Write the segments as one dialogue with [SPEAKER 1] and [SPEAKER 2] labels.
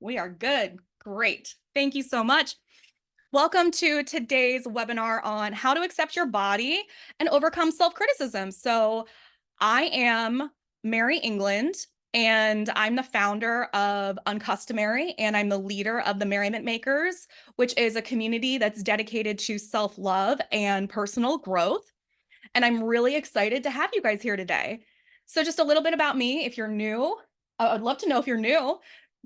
[SPEAKER 1] We are good. Great. Thank you so much. Welcome to today's webinar on how to accept your body and overcome self-criticism. So I am Mary England, and I'm the founder of Uncustomary, and I'm the leader of the Merriment Makers, which is a community that's dedicated to self-love and personal growth. And I'm really excited to have you guys here today. So just a little bit about me. If you're new, I'd love to know if you're new.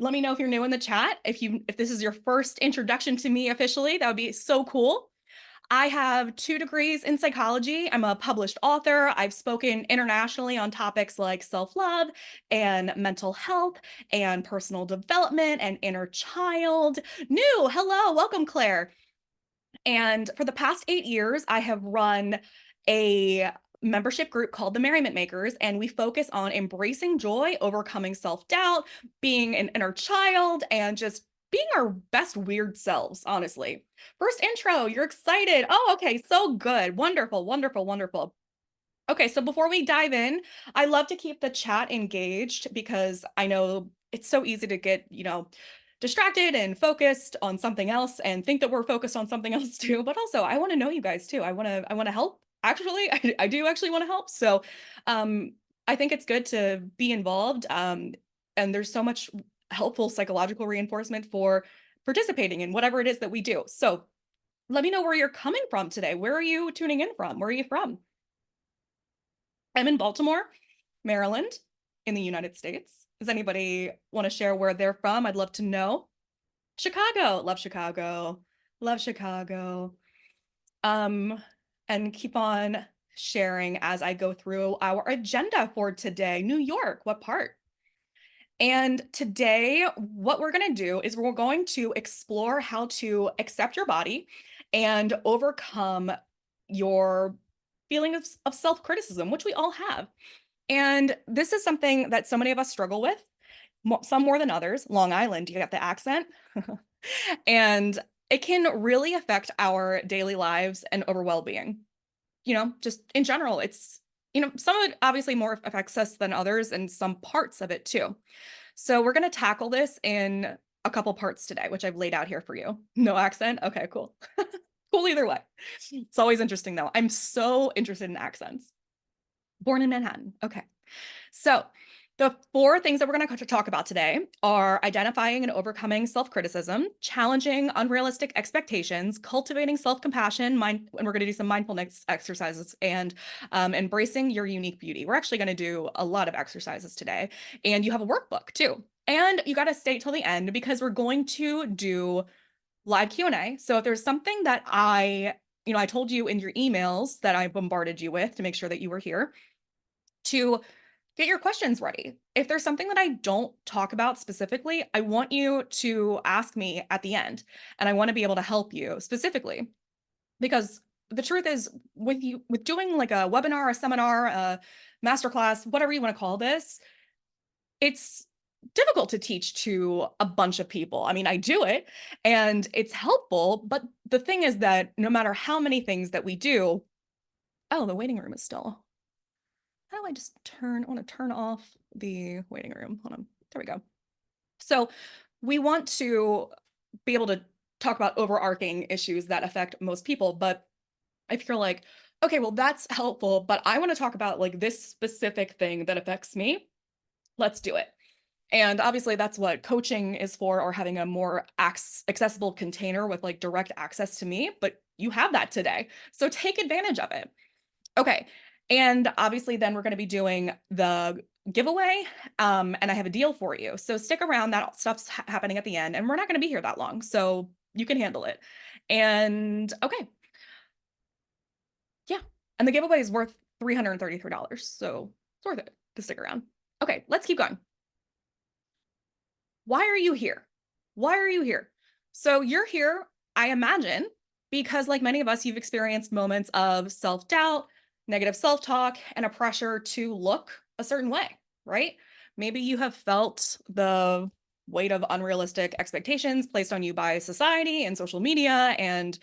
[SPEAKER 1] Let me know if you're new in the chat. If this is your first introduction to me officially, that would be so cool. I have 2 degrees in psychology. I'm a published author. I've spoken internationally on topics like self-love and mental health and personal development and inner child. New, hello, welcome, Claire. And for the past 8 years, I have run a membership group called the Merriment Makers, and we focus on embracing joy, overcoming self-doubt, being an inner child, and just being our best weird selves, honestly. First intro, you're excited. Oh, okay, so good. Wonderful, wonderful, wonderful. Okay, so before we dive in, I love to keep the chat engaged because I know it's so easy to get, distracted and focused on something else and think that we're focused on something else too. But also, I want to know you guys too. I want to help. Actually, I do actually want to help. So, um, I think it's good to be involved. And there's so much helpful psychological reinforcement for participating in whatever it is that we do. So, let me know where you're coming from today. Where are you tuning in from? Where are you from? I'm in Baltimore, Maryland, in the United States. Does anybody want to share where they're from? I'd love to know. Chicago, love Chicago, love Chicago. Um, and keep on sharing as I go through our agenda for today. New York, what part? And today, what we're going to do is we're going to explore how to accept your body and overcome your feeling of self-criticism, which we all have. And this is something that so many of us struggle with, some more than others. Long Island, you got the accent. And it can really affect our daily lives and over well-being. Just in general, some of it obviously more affects us than others and some parts of it too. So we're going to tackle this in a couple parts today, which I've laid out here for you. No accent? Okay, cool. Cool either way. It's always interesting though. I'm so interested in accents. Born in Manhattan. Okay. So, the 4 things that we're going to talk about today are identifying and overcoming self-criticism, challenging unrealistic expectations, cultivating self-compassion, and we're going to do some mindfulness exercises, and embracing your unique beauty. We're actually going to do a lot of exercises today, and you have a workbook too. And you got to stay till the end because we're going to do live Q&A. So if there's something that I told you in your emails that I bombarded you with to make sure that you were here, to get your questions ready. If there's something that I don't talk about specifically, I want you to ask me at the end, and I want to be able to help you specifically. Because the truth is, with doing like a webinar, a seminar, a masterclass, whatever you want to call this, it's difficult to teach to a bunch of people. I mean, I do it and it's helpful, but the thing is that no matter how many things that we do, oh, the waiting room is still. How do I just I want to turn off the waiting room. Hold on. There we go. So we want to be able to talk about overarching issues that affect most people. But if you're like, okay, well, that's helpful, but I want to talk about like this specific thing that affects me, let's do it. And obviously, that's what coaching is for, or having a more accessible container with like direct access to me. But you have that today. So take advantage of it. Okay. And obviously, then we're going to be doing the giveaway. And I have a deal for you. So stick around. That stuff's happening at the end, and we're not going to be here that long. So you can handle it. And okay. Yeah. And the giveaway is worth $333. So it's worth it to stick around. Okay. Let's keep going. Why are you here? Why are you here? So you're here, I imagine, because like many of us, you've experienced moments of self-doubt, negative self-talk, and a pressure to look a certain way, right? Maybe you have felt the weight of unrealistic expectations placed on you by society and social media, and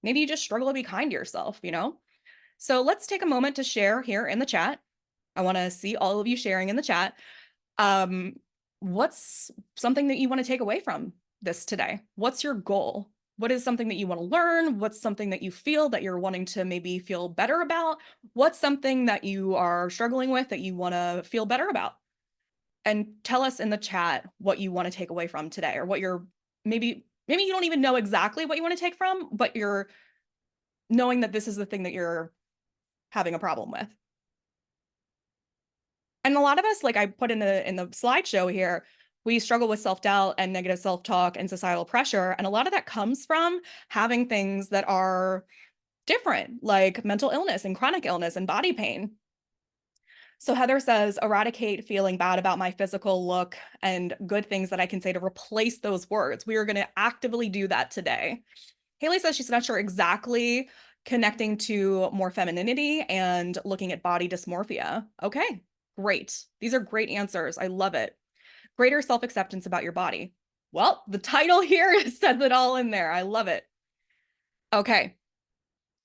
[SPEAKER 1] maybe you just struggle to be kind to yourself. So let's take a moment to share here in the chat. I want to see all of you sharing in the chat. Um, what's something that you want to take away from this today? What's your goal? What is something that you want to learn? What's something that you feel that you're wanting to maybe feel better about? What's something that you are struggling with that you want to feel better about? And tell us in the chat what you want to take away from today, or what you're maybe you don't even know exactly what you want to take from, but you're knowing that this is the thing that you're having a problem with. And a lot of us, like I put in the slideshow here, we struggle with self-doubt and negative self-talk and societal pressure. And a lot of that comes from having things that are different, like mental illness and chronic illness and body pain. So Heather says, eradicate feeling bad about my physical look and good things that I can say to replace those words. We are going to actively do that today. Haley says she's not sure exactly, connecting to more femininity and looking at body dysmorphia. Okay, great. These are great answers. I love it. Greater self-acceptance about your body. Well, the title here says it all in there. I love it. Okay.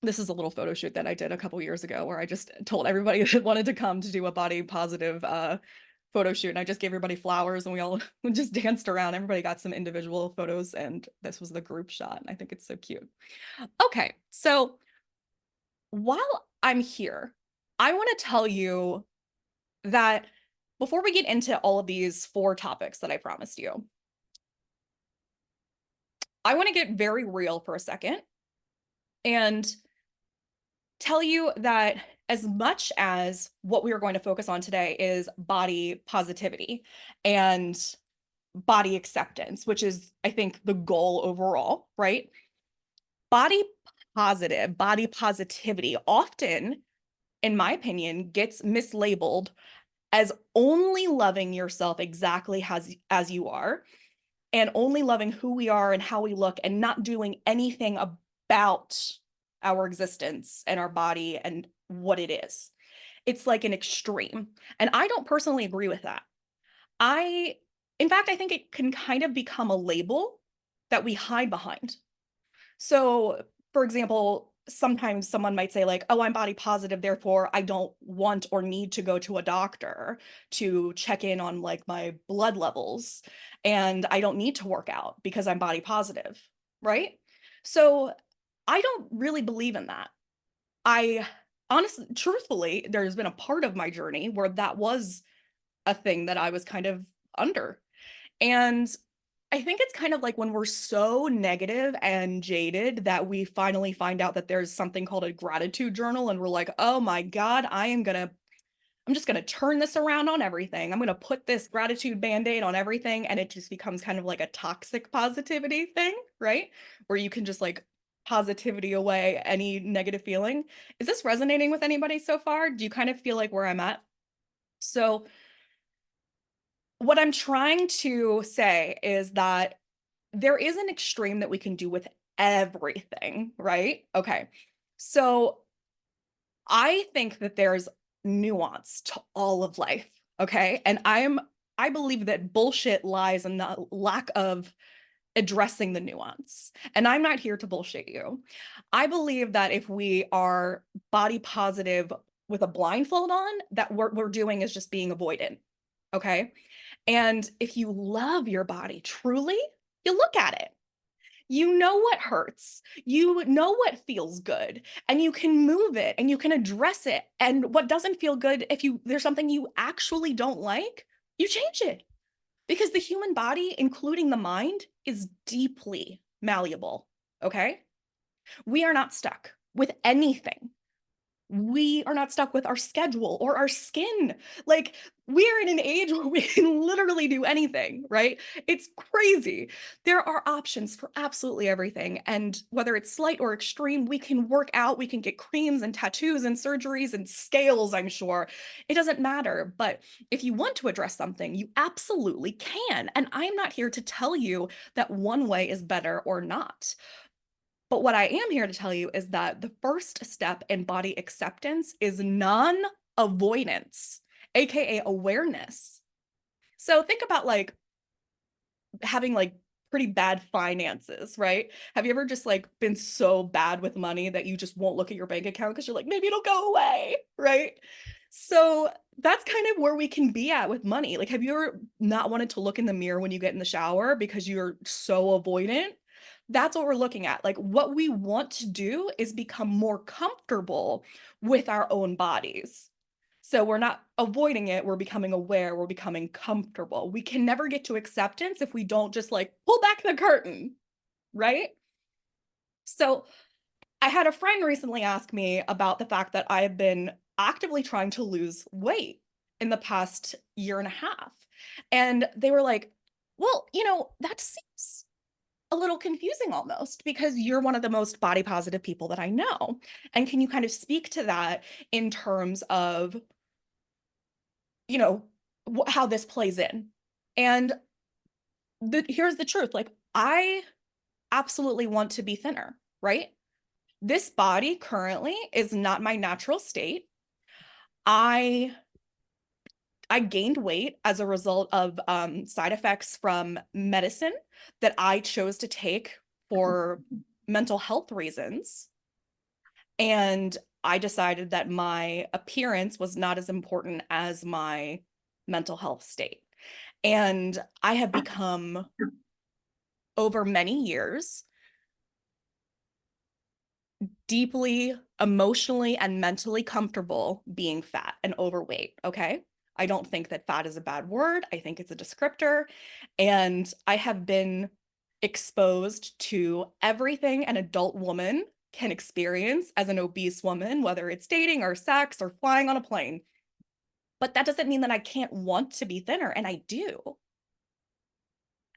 [SPEAKER 1] This is a little photo shoot that I did a couple years ago where I just told everybody that wanted to come to do a body positive photo shoot. And I just gave everybody flowers and we all just danced around. Everybody got some individual photos and this was the group shot. And I think it's so cute. Okay, so while I'm here, I want to tell you that before we get into all of these 4 topics that I promised you, I want to get very real for a second and tell you that as much as what we are going to focus on today is body positivity and body acceptance, which is, I think, the goal overall, right? Body body positivity often, in my opinion, gets mislabeled as only loving yourself exactly as you are, and only loving who we are and how we look, and not doing anything about our existence and our body and what it is. It's like an extreme. And I don't personally agree with that. In fact, I think it can kind of become a label that we hide behind. So, for example, sometimes someone might say, like, oh, I'm body positive, therefore I don't want or need to go to a doctor to check in on like my blood levels. And I don't need to work out because I'm body positive, right? So I don't really believe in that. I honestly, truthfully, there's been a part of my journey where that was a thing that I was kind of under. And I think it's kind of like when we're so negative and jaded that we finally find out that there's something called a gratitude journal, and we're like, oh my God, I'm just gonna turn this around on everything. I'm gonna put this gratitude band-aid on everything, and it just becomes kind of like a toxic positivity thing, right? Where you can just like positivity away any negative feeling. Is this resonating with anybody so far? Do you kind of feel like where I'm at? So what I'm trying to say is that there is an extreme that we can do with everything, right? Okay. So I think that there's nuance to all of life, okay? And I believe that bullshit lies in the lack of addressing the nuance. And I'm not here to bullshit you. I believe that if we are body positive with a blindfold on, that what we're doing is just being avoidant, okay? And if you love your body truly, you look at it. You know what hurts. You know what feels good, and you can move it and you can address it. And what doesn't feel good, if there's something you actually don't like, you change it. Because the human body, including the mind, is deeply malleable. Okay? We are not stuck with anything. We are not stuck with our schedule or our skin. Like, we're in an age where we can literally do anything, right? It's crazy. There are options for absolutely everything. And whether it's slight or extreme, we can work out, we can get creams and tattoos and surgeries and scales, I'm sure. It doesn't matter. But if you want to address something, you absolutely can. And I'm not here to tell you that one way is better or not. But what I am here to tell you is that the first step in body acceptance is non-avoidance, aka awareness. So think about like having like pretty bad finances, right? Have you ever just like been so bad with money that you just won't look at your bank account because you're like, maybe it'll go away, right? So that's kind of where we can be at with money. Like, have you ever not wanted to look in the mirror when you get in the shower because you're so avoidant? That's what we're looking at. Like, what we want to do is become more comfortable with our own bodies. So we're not avoiding it, we're becoming aware, we're becoming comfortable. We can never get to acceptance if we don't just like pull back the curtain, right? So I had a friend recently ask me about the fact that I have been actively trying to lose weight in the past year and a half. And they were like, well, that seems a little confusing almost because you're one of the most body positive people that I know. And can you kind of speak to that in terms of, you know, how this plays in? And here's the truth. Like, I absolutely want to be thinner, right? This body currently is not my natural state. I I gained weight as a result of side effects from medicine that I chose to take for mental health reasons. And I decided that my appearance was not as important as my mental health state. And I have become, over many years, deeply emotionally and mentally comfortable being fat and overweight. Okay. I don't think that fat is a bad word. I think it's a descriptor. And I have been exposed to everything an adult woman can experience as an obese woman, whether it's dating or sex or flying on a plane. But that doesn't mean that I can't want to be thinner, and I do.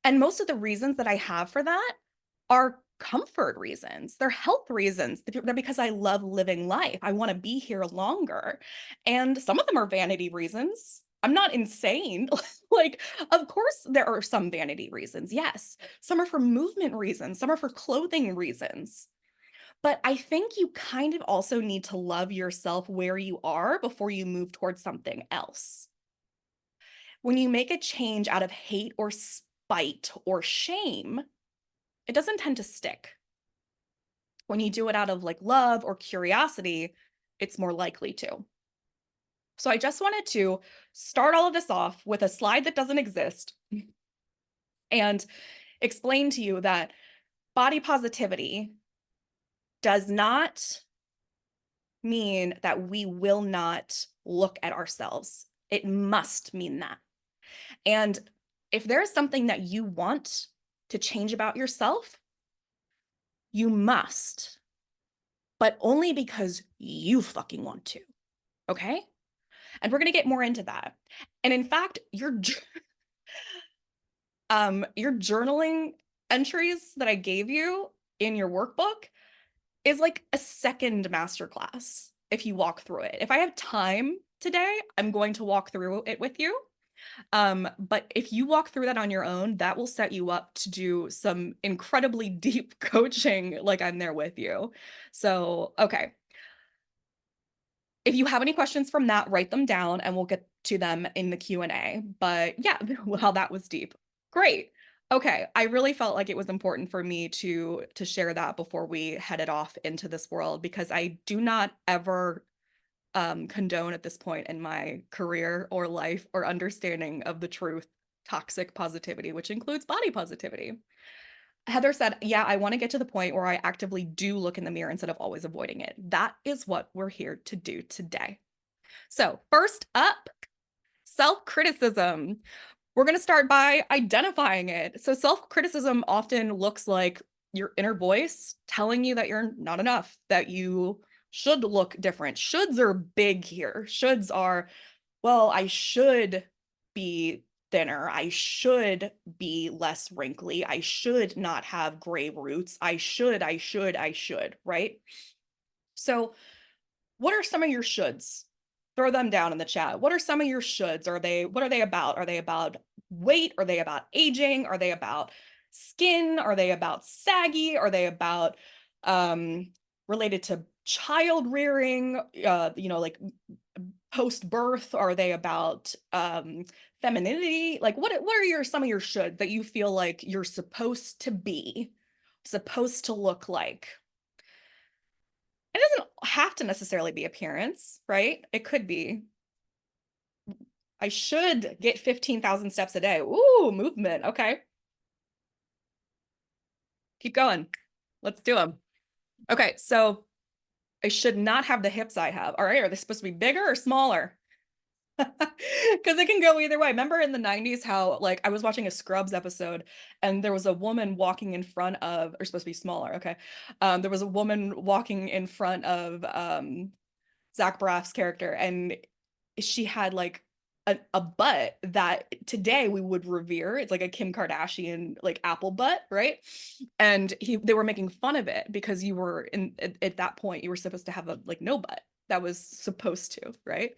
[SPEAKER 1] And most of the reasons that I have for that are comfort reasons. They're health reasons. They're because I love living life. I want to be here longer. And some of them are vanity reasons. I'm not insane. Like, of course, there are some vanity reasons. Yes. Some are for movement reasons, some are for clothing reasons. But I think you kind of also need to love yourself where you are before you move towards something else. When you make a change out of hate or spite or shame, it doesn't tend to stick. When you do it out of like love or curiosity, it's more likely to. So I just wanted to start all of this off with a slide that doesn't exist and explain to you that body positivity does not mean that we will not look at ourselves. It must mean that. And if there's something that you want to change about yourself, you must, but only because you fucking want to. Okay. And we're going to get more into that. And in fact, your journaling entries that I gave you in your workbook is like a second masterclass if you walk through it. If I have time today, I'm going to walk through it with you. But if you walk through that on your own, that will set you up to do some incredibly deep coaching, like I'm there with you. So, okay. If you have any questions from that, write them down and we'll get to them in the Q&A. But yeah, wow, that was deep. Great. Okay, I really felt like it was important for me to share that before we headed off into this world, because I do not ever condone at this point in my career or life or understanding of the truth toxic positivity, which includes body positivity. Heather said, yeah, I want to get to the point where I actively do look in the mirror instead of always avoiding it. That is what we're here to do today. So first up, self-criticism. We're going to start by identifying it. So self-criticism often looks like your inner voice telling you that you're not enough, that you should look different. Shoulds are big here. Shoulds are, well, I should be thinner. I should be less wrinkly. I should not have gray roots. I should, right? So what are some of your shoulds? Throw them down in the chat. What are some of your shoulds? What are they about? Are they about weight? Are they about aging? Are they about skin? Are they about saggy? Are they about related to child rearing? Like post birth? Are they about femininity? Like what are some of your shoulds that you feel like you're supposed to be, supposed to look like? It doesn't have to necessarily be appearance, right? It could be I should get 15,000 steps a day. Ooh, movement. Okay. Keep going. Let's do them. Okay, so I should not have the hips I have. All right, are they supposed to be bigger or smaller? Because it can go either way. Remember in the 90s how like I was watching a Scrubs episode and there was a woman walking in front of, or supposed to be smaller, okay. There was a woman walking in front of Zach Braff's character, and she had like a butt that today we would revere. It's like a Kim Kardashian like apple butt, right? And they were making fun of it because you were at that point you were supposed to have a like no butt. That was supposed to, right?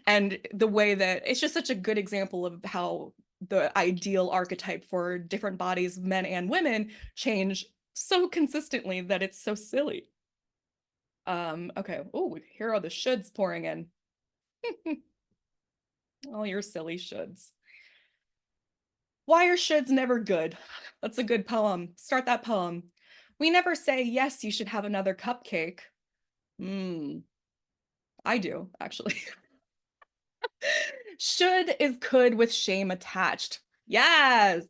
[SPEAKER 1] And the way that it's just such a good example of how the ideal archetype for different bodies, men and women, change so consistently that it's so silly. Okay. Oh, here are the shoulds pouring in. Oh, your silly shoulds. Why are shoulds never good? That's a good poem. Start that poem. We never say, yes, you should have another cupcake. I do, actually. Should is could with shame attached. Yes.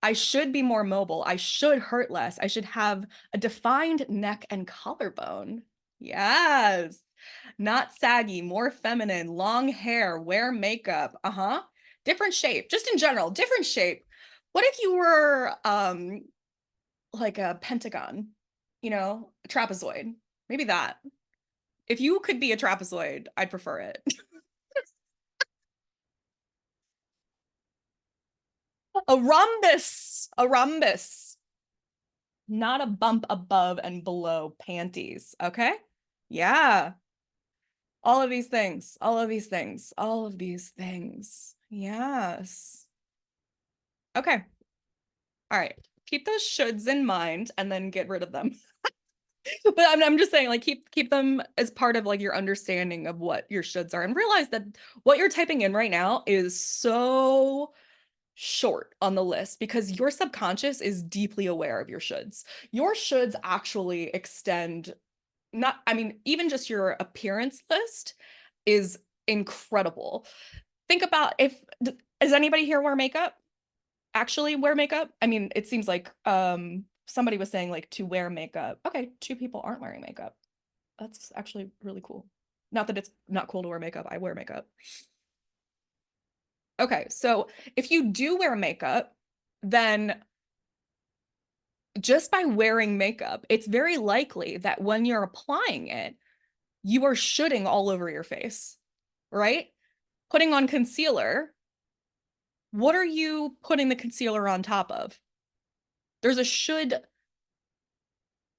[SPEAKER 1] I should be more mobile. I should hurt less. I should have a defined neck and collarbone. Yes. Not saggy, more feminine, long hair, wear makeup. Uh-huh. Different shape, just in general, different shape. What if you were like a pentagon, a trapezoid? Maybe that. If you could be a trapezoid, I'd prefer it. A rhombus, a rhombus, not a bump above and below panties. Okay. Yeah. All of these things, all of these things, all of these things. Yes. Okay. All right. Keep those shoulds in mind and then get rid of them. But I'm just saying, like, keep them as part of like your understanding of what your shoulds are, and realize that what you're typing in right now is so short on the list because your subconscious is deeply aware of your shoulds. Your shoulds actually extend, not, I mean, even just your appearance list is incredible. Think about if, does anybody here wear makeup? Actually wear makeup? I mean, it seems like somebody was saying like to wear makeup. Okay, two people aren't wearing makeup. That's actually really cool. Not that it's not cool to wear makeup. I wear makeup. Okay, so if you do wear makeup, then just by wearing makeup, it's very likely that when you're applying it, you are shooting all over your face, right? Putting on concealer, what are you putting the concealer on top of? There's a should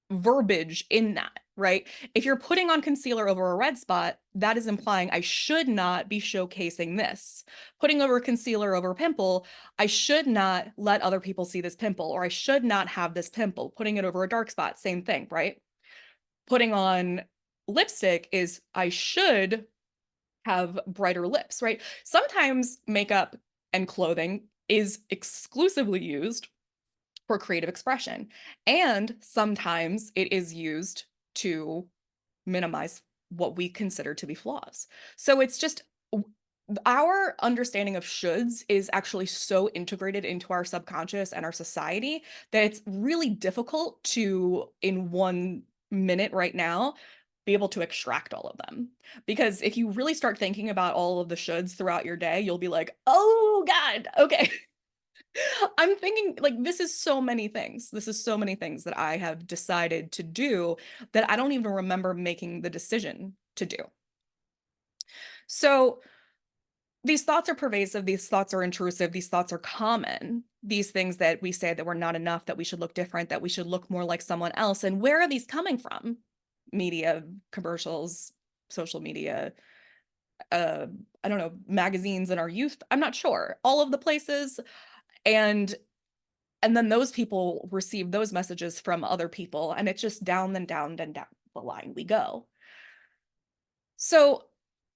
[SPEAKER 1] verbiage in that, right? If you're putting on concealer over a red spot, that is implying I should not be showcasing this. Putting over concealer over a pimple, I should not let other people see this pimple, or I should not have this pimple. Putting it over a dark spot, same thing, right? Putting on lipstick is I should have brighter lips, right? Sometimes makeup and clothing is exclusively used for creative expression. And sometimes it is used to minimize what we consider to be flaws. So it's just our understanding of shoulds is actually so integrated into our subconscious and our society that it's really difficult to, in 1 minute right now, be able to extract all of them. Because if you really start thinking about all of the shoulds throughout your day, you'll be like, oh God, okay. I'm thinking like this is so many things. This is so many things that I have decided to do that I don't even remember making the decision to do. So these thoughts are pervasive, these thoughts are intrusive, these thoughts are common. These things that we say that we're not enough, that we should look different, that we should look more like someone else. And where are these coming from? Media, commercials, social media, uh, I don't know, magazines in our youth. I'm not sure. All of the places. And then those people receive those messages from other people, and it's just down and down and down the line we go. So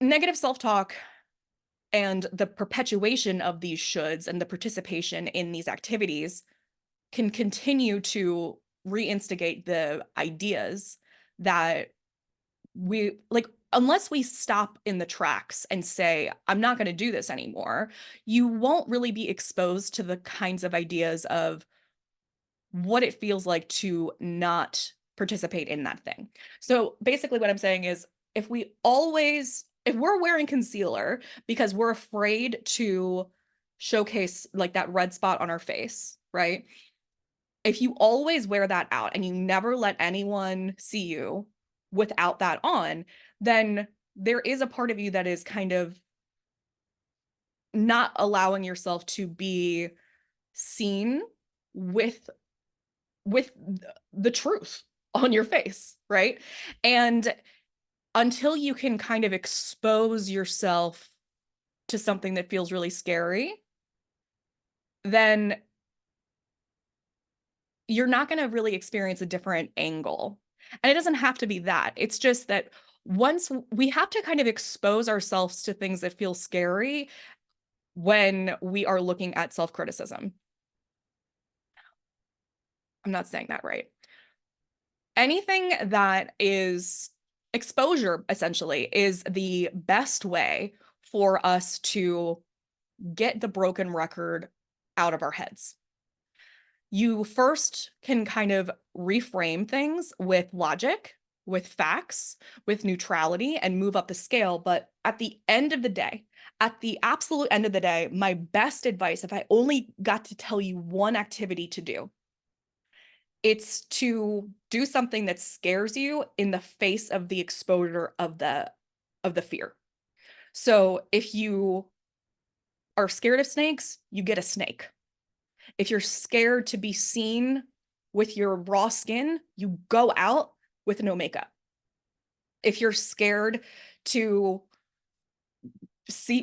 [SPEAKER 1] negative self-talk and the perpetuation of these shoulds and the participation in these activities can continue to reinstigate the ideas that we like unless we stop in the tracks and say, I'm not going to do this anymore, you won't really be exposed to the kinds of ideas of what it feels like to not participate in that thing. So basically what I'm saying is if we're wearing concealer because we're afraid to showcase like that red spot on our face, right? If you always wear that out and you never let anyone see you without that on, then there is a part of you that is kind of not allowing yourself to be seen with with the truth on your face, right? And until you can kind of expose yourself to something that feels really scary, then you're not going to really experience a different angle. And it doesn't have to be that. It's just that once we have to kind of expose ourselves to things that feel scary when we are looking at self-criticism. I'm not saying that right. Anything that is exposure, essentially, is the best way for us to get the broken record out of our heads. You first can kind of reframe things with logic, with facts, with neutrality, and move up the scale. But at the end of the day, at the absolute end of the day, my best advice, if I only got to tell you one activity to do, it's to do something that scares you in the face of the exposure of the fear. So if you are scared of snakes, you get a snake. If you're scared to be seen with your raw skin, you go out with no makeup. If you're scared to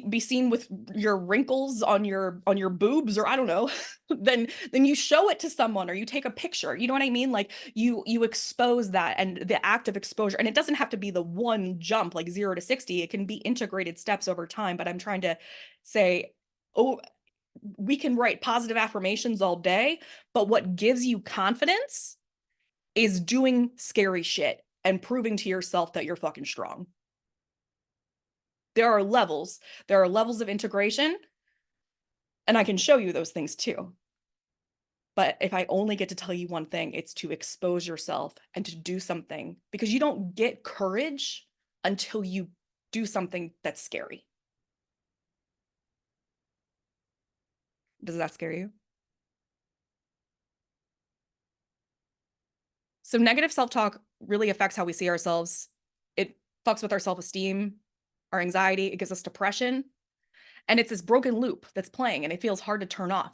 [SPEAKER 1] be seen with your wrinkles on your boobs, or I don't know, then you show it to someone or you take a picture. You know what I mean? Like you expose that, and the act of exposure, and it doesn't have to be the one jump like 0 to 60. It can be integrated steps over time, but I'm trying to say, oh, we can write positive affirmations all day, but what gives you confidence is doing scary shit and proving to yourself that you're fucking strong. There are levels. There are levels of integration, and I can show you those things too. But if I only get to tell you one thing, it's to expose yourself and to do something, because you don't get courage until you do something that's scary. Does that scare you? So negative self-talk really affects how we see ourselves. It fucks with our self-esteem, our anxiety. It gives us depression. And it's this broken loop that's playing, and it feels hard to turn off.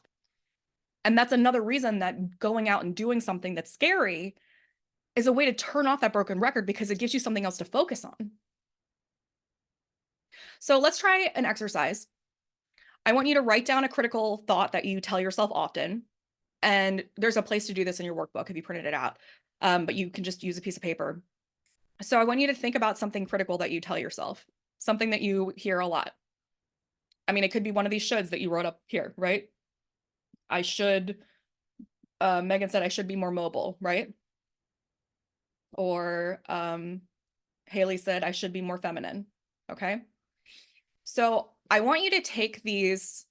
[SPEAKER 1] And that's another reason that going out and doing something that's scary is a way to turn off that broken record, because it gives you something else to focus on. So let's try an exercise. I want you to write down a critical thought that you tell yourself often. And there's a place to do this in your workbook if you printed it out, but you can just use a piece of paper. So I want you to think about something critical that you tell yourself, something that you hear a lot. I mean, it could be one of these shoulds that you wrote up here, right? I should, Megan said I should be more mobile, right? Or Haley said I should be more feminine, okay? So I want you to take these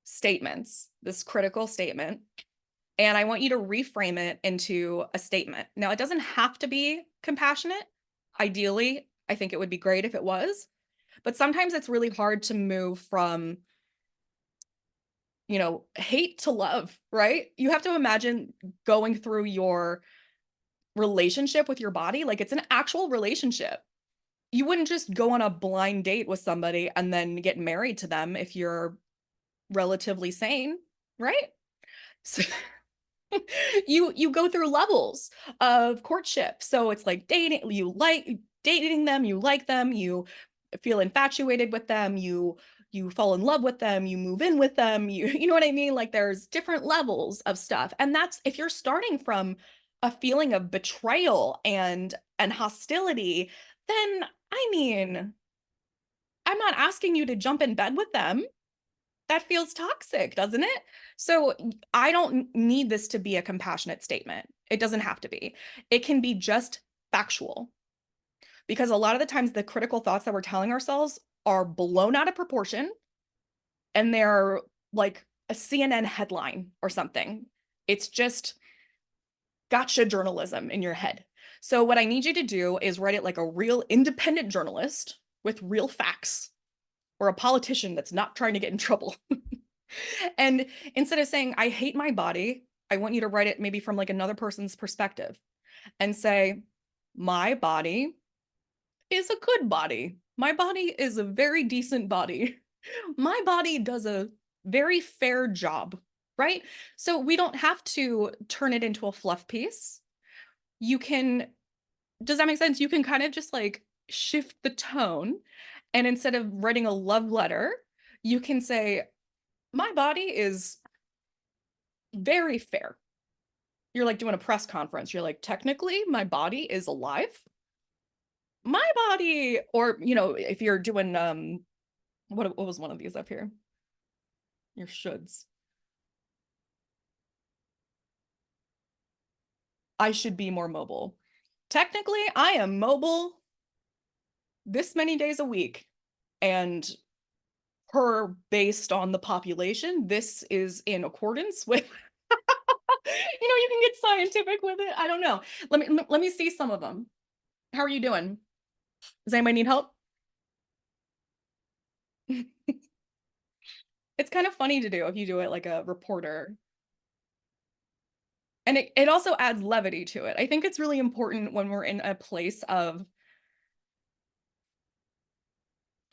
[SPEAKER 1] statements, this critical statement, and I want you to reframe it into a statement. Now, it doesn't have to be compassionate. Ideally, I think it would be great if it was, but sometimes it's really hard to move from, hate to love, right? You have to imagine going through your relationship with your body like it's an actual relationship. You wouldn't just go on a blind date with somebody and then get married to them if you're relatively sane, right? So you go through levels of courtship. So it's like dating, dating them, you like them, you feel infatuated with them, you fall in love with them, you move in with them, you know what I mean? Like there's different levels of stuff. And that's if you're starting from a feeling of betrayal and hostility, then I mean, I'm not asking you to jump in bed with them. That feels toxic, doesn't it? So I don't need this to be a compassionate statement. It doesn't have to be. It can be just factual. because a lot of the times the critical thoughts that we're telling ourselves are blown out of proportion and they're like a CNN headline or something. It's just gotcha journalism in your head. So what I need you to do is write it like a real independent journalist with real facts, or a politician that's not trying to get in trouble. And instead of saying, I hate my body, I want you to write it maybe from like another person's perspective and say, my body is a good body. My body is a very decent body. My body does a very fair job, right? So we don't have to turn it into a fluff piece. You can, does that make sense? You can kind of just like shift the tone. And instead of writing a love letter, you can say, my body is very fair. You're like doing a press conference. You're like, technically, my body is alive. My body, or if you're doing what was one of these up here? Your shoulds. I should be more mobile. Technically, I am mobile this many days a week. And per based on the population, this is in accordance with you can get scientific with it. I don't know. Let me see some of them. How are you doing? Does anybody need help? It's kind of funny to do if you do it like a reporter. And it also adds levity to it. I think it's really important when we're in a place of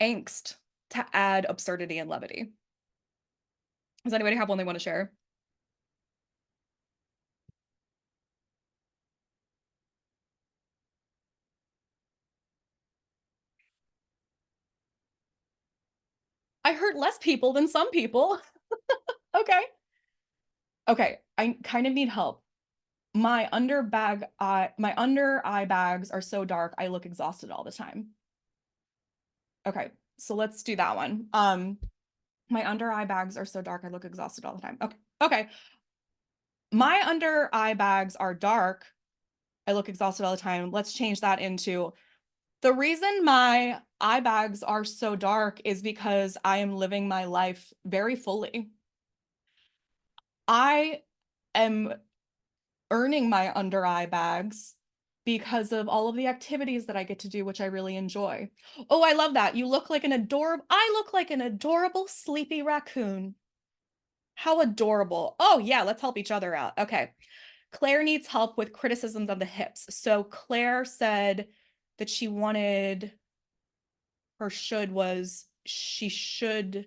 [SPEAKER 1] angst to add absurdity and levity. Does anybody have one they want to share? I hurt less people than some people. Okay. Okay, I kind of need help. My under eye bags are so dark, I look exhausted all the time. Okay, so let's do that one. My under eye bags are so dark, I look exhausted all the time. Okay. Okay. My under eye bags are dark, I look exhausted all the time. Let's change that into the reason my eye bags are so dark is because I am living my life very fully. I am earning my under eye bags because of all of the activities that I get to do, which I really enjoy. Oh, I love that. I look like an adorable sleepy raccoon. How adorable. Oh yeah, let's help each other out. Okay. Claire needs help with criticisms of the hips. So Claire said that she should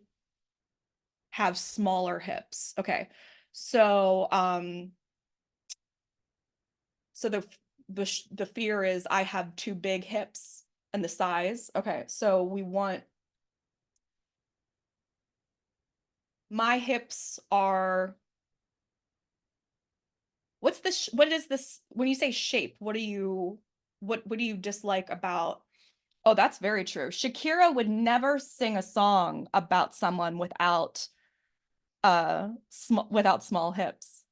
[SPEAKER 1] have smaller hips. Okay. So so the fear is I have too big hips and the size. Okay. So we want my hips are what is this when you say shape, what do you dislike about? Oh, that's very true. Shakira would never sing a song about someone without small hips.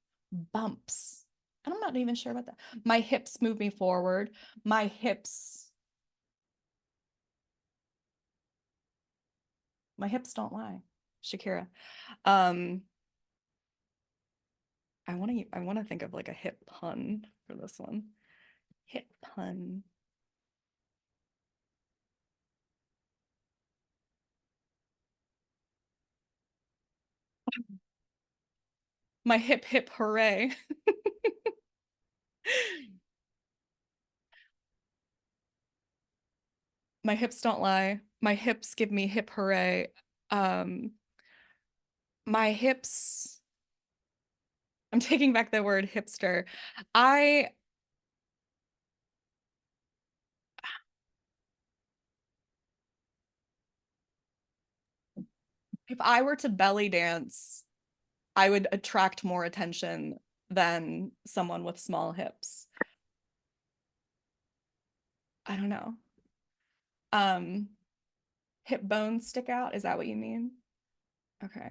[SPEAKER 1] Bumps. I'm not even sure about that. My hips move me forward. My hips don't lie. Shakira. Um I want to think of like a hip pun for this one. Hip pun. My hip hip hooray. My hips don't lie. My hips give me hip hooray. Um, my hips, I'm taking back the word hipster. I, if I were to belly dance, I would attract more attention than someone with small hips. I don't know. Um, hip bones stick out. Is that what you mean? Okay.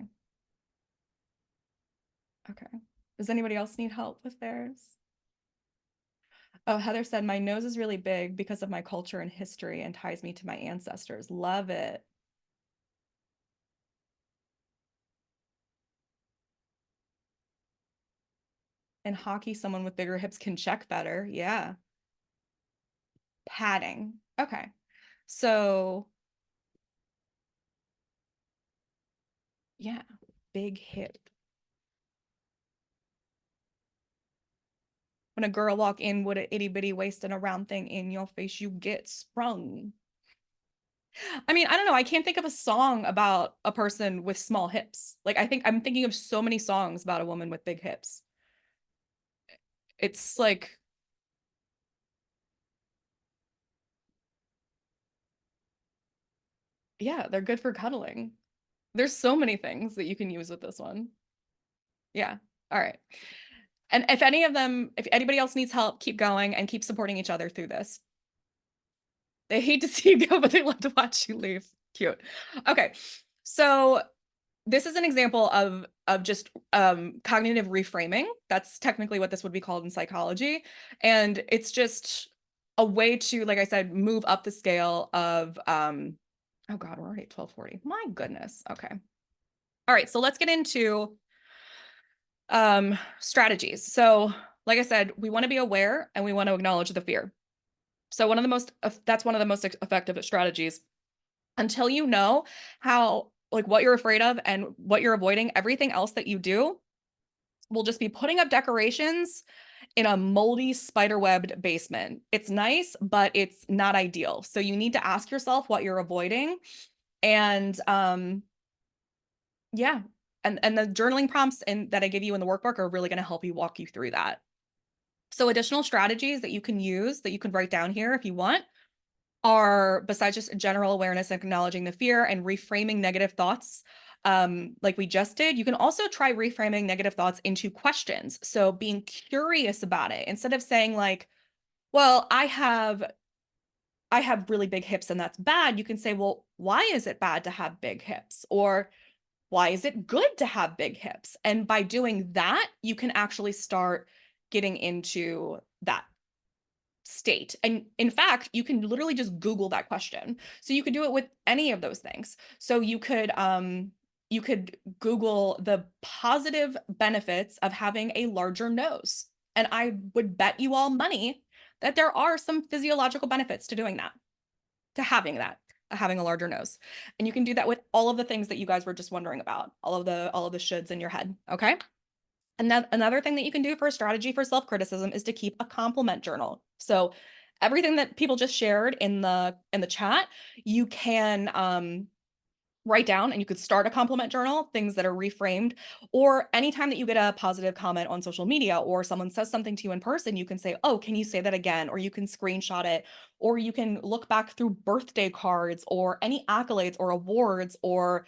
[SPEAKER 1] Okay. Does anybody else need help with theirs? Oh, Heather said, my nose is really big because of my culture and history and ties me to my ancestors. Love it. In hockey, someone with bigger hips can check better. Yeah. Padding. Okay. So, yeah, big hip. When a girl walk in with an itty bitty waist and a round thing in your face, you get sprung. I mean, I don't know. I can't think of a song about a person with small hips. Like, I think I'm thinking of so many songs about a woman with big hips. It's like, yeah, they're good for cuddling. There's so many things that you can use with this one. Yeah. All right. And if any of them, if anybody else needs help, keep going and keep supporting each other through this. They hate to see you go, but they love to watch you leave. Cute. Okay. So this is an example of just cognitive reframing. That's technically what this would be called in psychology. And it's just a way to, like I said, move up the scale of oh God, we're already at 12:40. My goodness. Okay. All right, so let's get into strategies. So, like I said, we want to be aware and we want to acknowledge the fear. So that's one of the most effective strategies. Until you know how, like, what you're afraid of and what you're avoiding, everything else that you do will just be putting up decorations in a moldy spiderwebbed basement. It's nice, but it's not ideal. So you need to ask yourself what you're avoiding. And yeah. And the journaling prompts that I give you in the workbook are really going to help you walk you through that. So additional strategies that you can use that you can write down here if you want are, besides just general awareness and acknowledging the fear and reframing negative thoughts, like we just did, you can also try reframing negative thoughts into questions. So being curious about it instead of saying like, well, I have really big hips and that's bad. You can say, well, why is it bad to have big hips? Or why is it good to have big hips? And by doing that, you can actually start getting into that state. And in fact, you can literally just Google that question. So you could do it with any of those things. So you could Google the positive benefits of having a larger nose. And I would bet you all money that there are some physiological benefits to doing that, to having a larger nose. And you can do that with all of the things that you guys were just wondering about, all of the shoulds in your head. Okay. And then another thing that you can do for a strategy for self-criticism is to keep a compliment journal. So everything that people just shared in the chat, you can write down, and you could start a compliment journal, things that are reframed, or anytime that you get a positive comment on social media or someone says something to you in person, you can say, oh, can you say that again? Or you can screenshot it, or you can look back through birthday cards or any accolades or awards or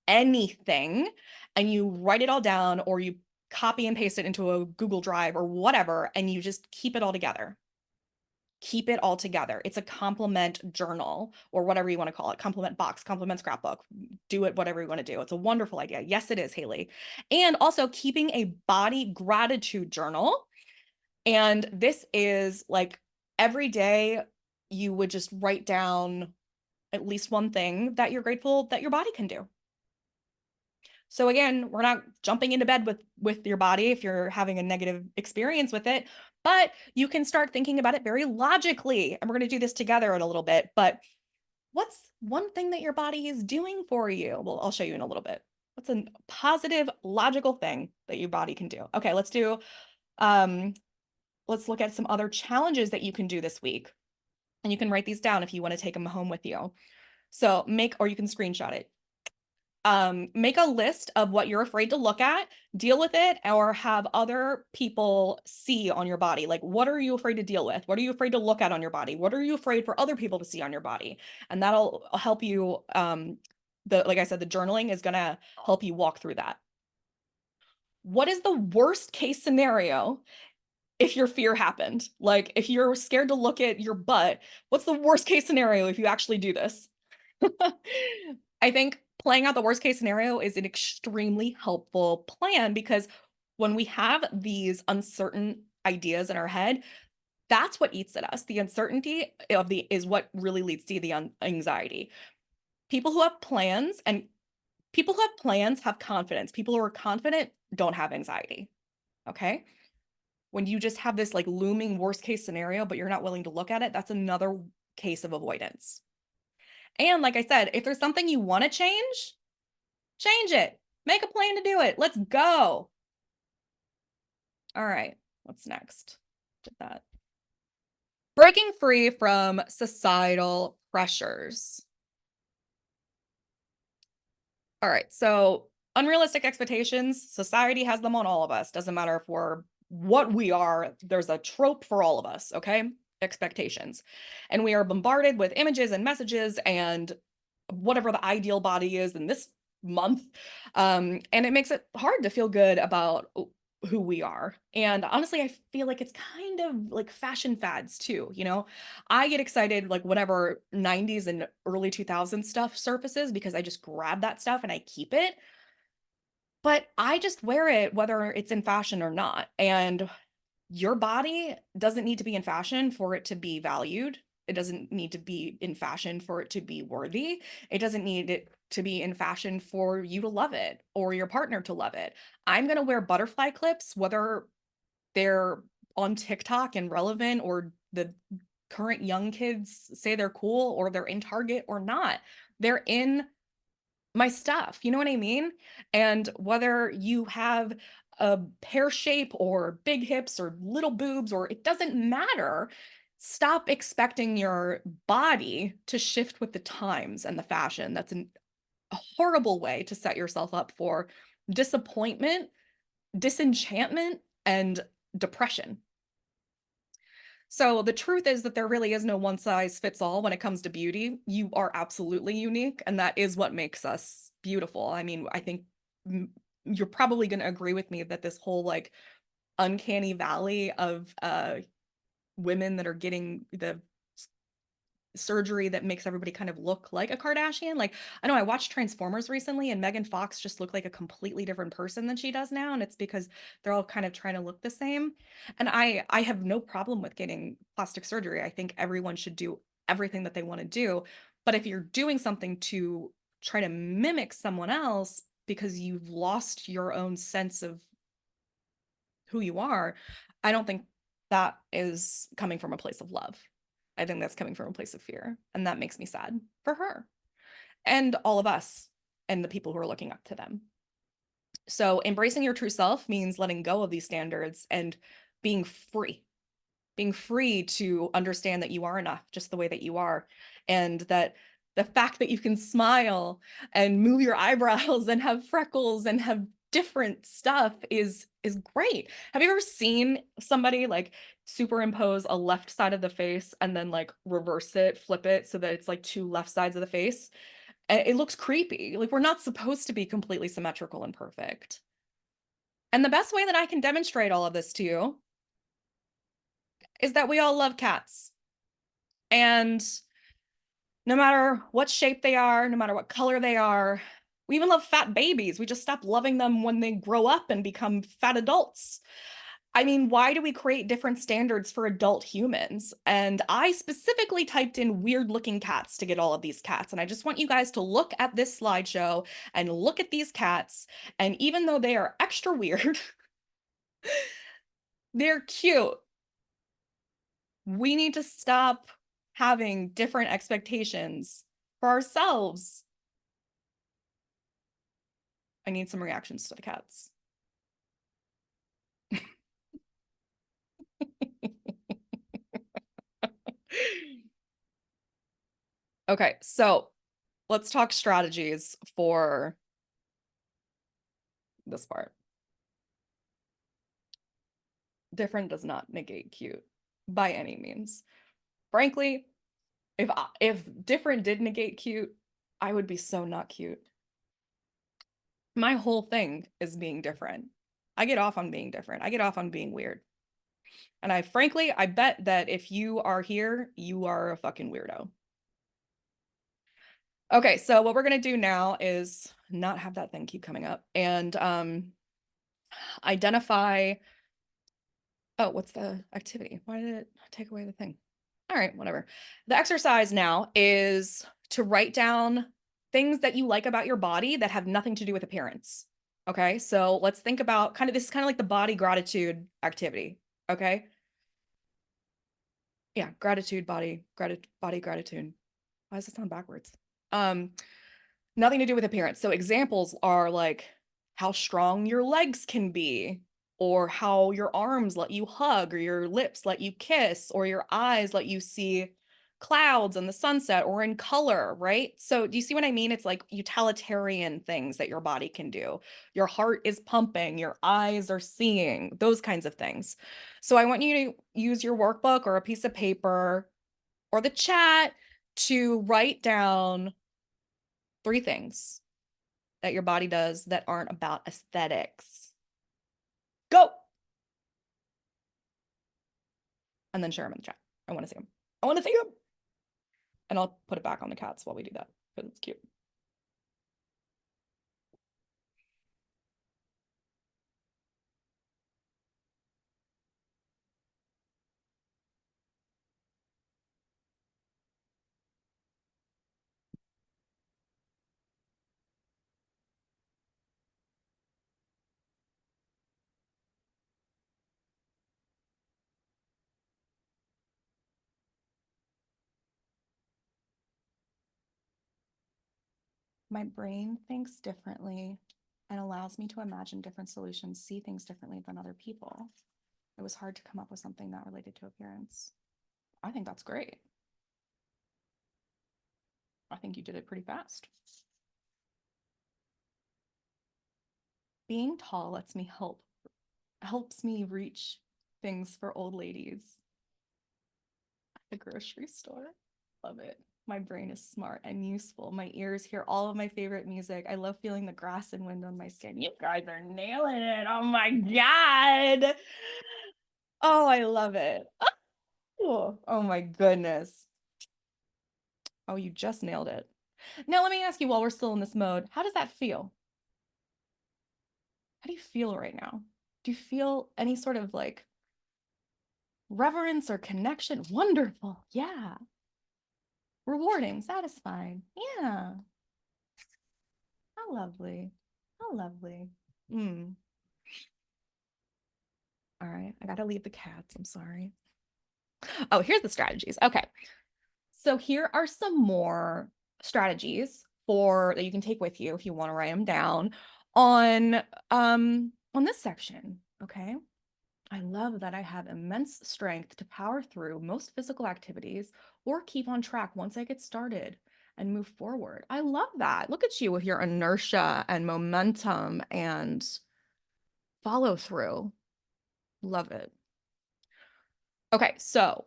[SPEAKER 1] anything, and you write it all down, or you copy and paste it into a Google Drive or whatever, and you just keep it all together. Keep it all together. It's a compliment journal or whatever you want to call it, compliment box, compliment scrapbook. Do it whatever you want to do. It's a wonderful idea. Yes, it is, Haley. And also keeping a body gratitude journal. And this is like every day you would just write down at least one thing that you're grateful that your body can do. So again, we're not jumping into bed with your body if you're having a negative experience with it, but you can start thinking about it very logically. And we're going to do this together in a little bit, but what's one thing that your body is doing for you? Well, I'll show you in a little bit. What's a positive, logical thing that your body can do? Okay, um, let's look at some other challenges that you can do this week. And you can write these down if you want to take them home with you. So or you can screenshot it. Make a list of what you're afraid to look at, deal with it, or have other people see on your body. Like, what are you afraid to deal with? What are you afraid to look at on your body? What are you afraid for other people to see on your body? And that'll help you. Like I said, the journaling is going to help you walk through that. What is the worst case scenario if your fear happened? Like, if you're scared to look at your butt, what's the worst case scenario if you actually do this? I think playing out the worst case scenario is an extremely helpful plan, because when we have these uncertain ideas in our head, That's what eats at us. The uncertainty of the is what really leads to the anxiety. People who have plans and people who have plans have confidence. People who are confident don't have anxiety. Okay? When you just have this like looming worst case scenario, but you're not willing to look at it, that's another case of avoidance. And like I said, if there's something you want to change it. Make a plan to do it. Let's go. All right. What's next? Did that. Breaking free from societal pressures. All right. So, unrealistic expectations, society has them on all of us. Doesn't matter if we're what we are, there's a trope for all of us, okay? Expectations. And we are bombarded with images and messages and whatever the ideal body is in this month. And it makes it hard to feel good about who we are. And honestly, I feel like it's kind of like fashion fads too, you know? I get excited like whenever 90s and early 2000s stuff surfaces because I just grab that stuff and I keep it. But I just wear it whether it's in fashion or not. And your body doesn't need to be in fashion for it to be valued. It doesn't need to be in fashion for it to be worthy. It doesn't need it to be in fashion for you to love it or your partner to love it. I'm going to wear butterfly clips, whether they're on TikTok and relevant or the current young kids say they're cool or they're in Target or not. They're in my stuff. You know what I mean? And whether you have a pear shape or big hips or little boobs or it doesn't matter. Stop expecting your body to shift with the times and the fashion. That's a horrible way to set yourself up for disappointment, disenchantment, and depression. So the truth is that there really is no one size fits all when it comes to beauty. You are absolutely unique, and that is what makes us beautiful. I mean, I think you're probably going to agree with me that this whole like uncanny valley of women that are getting the surgery that makes everybody kind of look like a Kardashian. Like, I know I watched Transformers recently and Megan Fox just looked like a completely different person than she does now. And it's because they're all kind of trying to look the same. And I have no problem with getting plastic surgery. I think everyone should do everything that they want to do. But if you're doing something to try to mimic someone else because you've lost your own sense of who you are, I don't think that is coming from a place of love. I think that's coming from a place of fear. And that makes me sad for her and all of us and the people who are looking up to them. So, embracing your true self means letting go of these standards and being free, being free to understand that you are enough just the way that you are. And that the fact that you can smile and move your eyebrows and have freckles and have different stuff is great. Have you ever seen somebody like superimpose a left side of the face and then like reverse it, flip it so that it's like two left sides of the face? It looks creepy. Like we're not supposed to be completely symmetrical and perfect. And the best way that I can demonstrate all of this to you is that we all love cats. And no matter what shape they are, no matter what color they are, we even love fat babies. We just stop loving them when they grow up and become fat adults. I mean, why do we create different standards for adult humans? And I specifically typed in weird looking cats to get all of these cats. And I just want you guys to look at this slideshow and look at these cats. And even though they are extra weird, they're cute. We need to stop having different expectations for ourselves. I need some reactions to the cats. Okay, so let's talk strategies for this part. Different does not negate cute by any means. Frankly, if different did negate cute, I would be so not cute. My whole thing is being different. I get off on being different. I get off on being weird. And I bet that if you are here, you are a fucking weirdo. Okay, so what we're gonna do now is not have that thing keep coming up and identify Oh, what's the activity? Why did it take away the thing? All right, whatever. The exercise now is to write down things that you like about your body that have nothing to do with appearance. Okay, so let's think about kind of this is kind of like the body gratitude activity. Okay, yeah, gratitude, body gratitude. Why does it sound backwards? Um, Nothing to do with appearance. So examples are like how strong your legs can be, or how your arms let you hug, or your lips let you kiss, or your eyes let you see clouds and the sunset, or in color, right? So do you see what I mean? It's like utilitarian things that your body can do. Your heart is pumping, your eyes are seeing, those kinds of things. So I want you to use your workbook or a piece of paper or the chat to write down 3 things that your body does that aren't about aesthetics. Go! And then share them in the chat. I want to see them. I want to see them. And I'll put it back on the cats while we do that because it's cute. My brain thinks differently and allows me to imagine different solutions, see things differently than other people. It was hard to come up with something that related to appearance. I think that's great. I think you did it pretty fast. Being tall lets me helps me reach things for old ladies at the grocery store. Love it. My brain is smart and useful. My ears hear all of my favorite music. I love feeling the grass and wind on my skin. You guys are nailing it. Oh my God. Oh, I love it. Oh my goodness. Oh, you just nailed it. Now, let me ask you while we're still in this mode, how does that feel? How do you feel right now? Do you feel any sort of like reverence or connection? Wonderful. Yeah. Rewarding, satisfying. Yeah. How lovely. How lovely. Mm. All right. I got to leave the cats. I'm sorry. Oh, here's the strategies. Okay. So here are some more strategies for that you can take with you if you want to write them down on this section. Okay. I love that I have immense strength to power through most physical activities or keep on track once I get started and move forward. I love that. Look at you with your inertia and momentum and follow through. Love it. Okay, so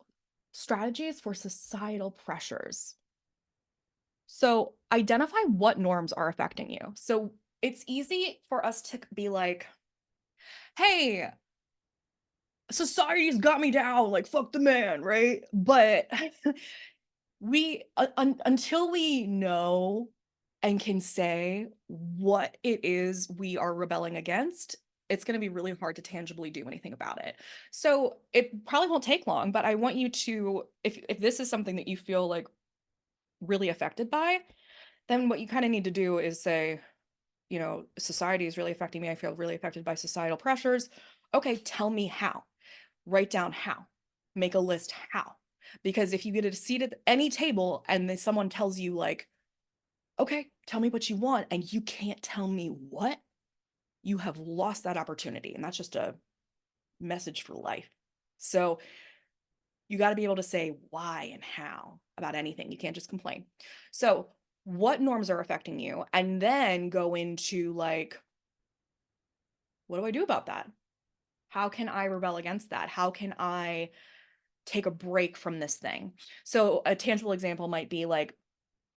[SPEAKER 1] strategies for societal pressures. So identify what norms are affecting you. So it's easy for us to be like, hey, society's got me down, like fuck the man, right? But we until we know and can say what it is we are rebelling against, it's going to be really hard to tangibly do anything about it. So it probably won't take long, but I want you to, if this is something that you feel like really affected by, then what you kind of need to do is say, society is really affecting me. I feel really affected by societal pressures. Okay, tell me how. Write down how. Make a list how. Because if you get a seat at any table and then someone tells you like, okay, tell me what you want, and you can't tell me what, you have lost that opportunity. And that's just a message for life. So you got to be able to say why and how about anything. You can't just complain. So what norms are affecting you? And then go into like, what do I do about that? How can I rebel against that? How can I take a break from this thing? So a tangible example might be like,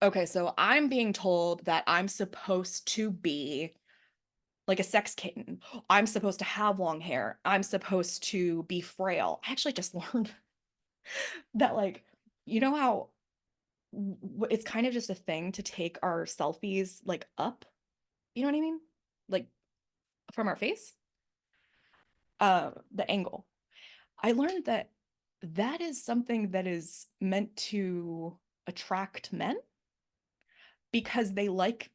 [SPEAKER 1] okay, so I'm being told that I'm supposed to be like a sex kitten. I'm supposed to have long hair. I'm supposed to be frail. I actually just learned that, like, you know how it's kind of just a thing to take our selfies like up. You know what I mean? Like from our face, the angle. I learned that that is something that is meant to attract men because they like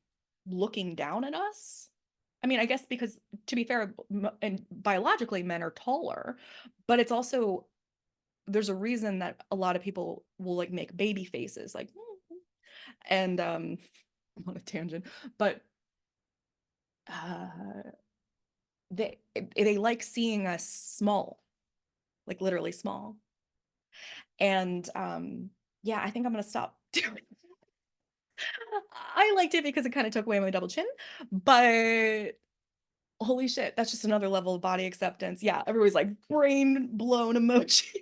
[SPEAKER 1] looking down at us. I mean, I guess because to be fair, and biologically men are taller, but it's also there's a reason that a lot of people will like make baby faces like and I'm on a tangent, but uh they like seeing us small, like literally small. And yeah, I think I'm gonna stop doing it. I liked it because it kind of took away my double chin, but holy shit, that's just another level of body acceptance. Yeah, everybody's like brain blown emoji.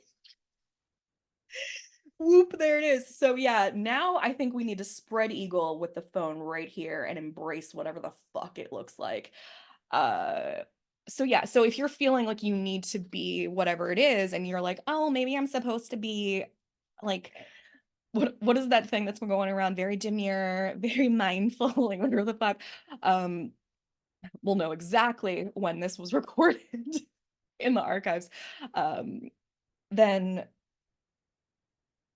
[SPEAKER 1] Whoop, there it is. So yeah, now I think we need to spread eagle with the phone right here and embrace whatever the fuck it looks like. Uh so yeah, so if you're feeling like you need to be whatever it is and you're like, "Oh, maybe I'm supposed to be like what is that thing that's been going around very demure, very mindful, like whatever the fuck." Um we'll know exactly when this was recorded in the archives. Um then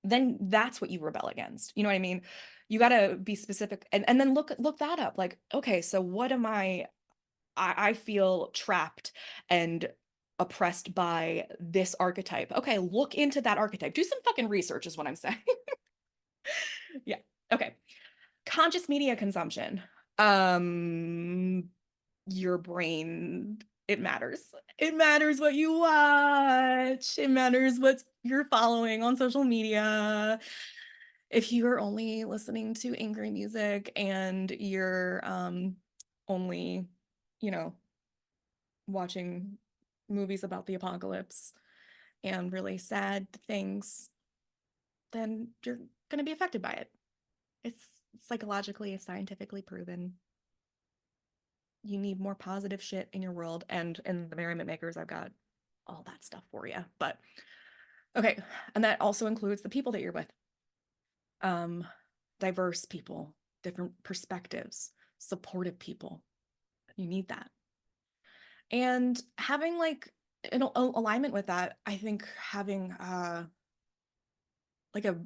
[SPEAKER 1] that's what you rebel against. You know what I mean? You got to be specific and then look that up. Like, okay, so what am I feel trapped and oppressed by this archetype. Okay, look into that archetype. Do some fucking research is what I'm saying. Yeah. Okay. Conscious media consumption. Um your brain, it matters. It matters what you watch. It matters what you're following on social media. If you are only listening to angry music and you're only, you know, watching movies about the apocalypse and really sad things, then you're going to be affected by it. It's psychologically, scientifically proven. You need more positive shit in your world. And in the Merriment Makers, I've got all that stuff for you. But okay. And that also includes the people that you're with. Um, diverse people, different perspectives, supportive people. You need that. And having like an alignment with that, I think having like a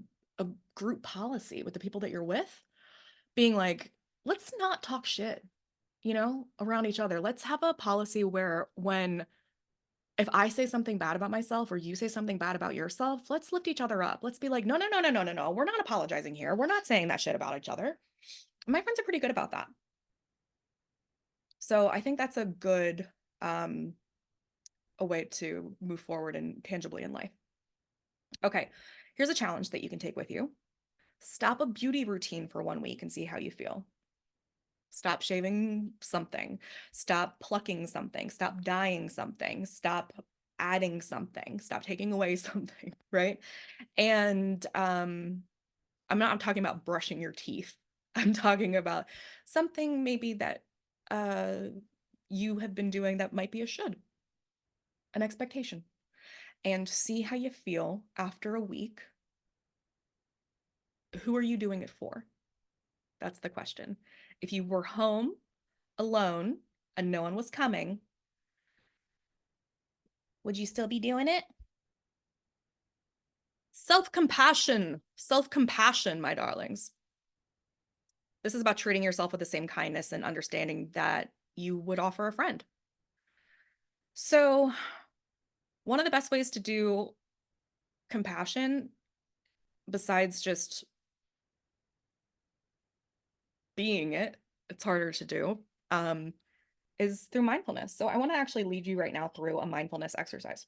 [SPEAKER 1] group policy with the people that you're with, being like, let's not talk shit, you know, around each other. Let's have a policy where when if I say something bad about myself or you say something bad about yourself, let's lift each other up. Let's be like, no, no, no, no, no, no, no. We're not apologizing here. We're not saying that shit about each other. My friends are pretty good about that. So I think that's a good a way to move forward and tangibly in life. Okay, here's a challenge that you can take with you. Stop a beauty routine for 1 week and see how you feel. Stop shaving something. Stop plucking something. Stop dyeing something. Stop adding something. Stop taking away something, right? And I'm talking about brushing your teeth. I'm talking about something maybe that uh you have been doing that might be a should, an expectation, and see how you feel after a week. Who are you doing it for? That's the question. If you were home alone and no one was coming, would you still be doing it? Self-compassion, self-compassion, my darlings. This is about treating yourself with the same kindness and understanding that you would offer a friend. So, one of the best ways to do compassion, besides just being it, it's harder to do, is through mindfulness. So, I want to actually lead you right now through a mindfulness exercise.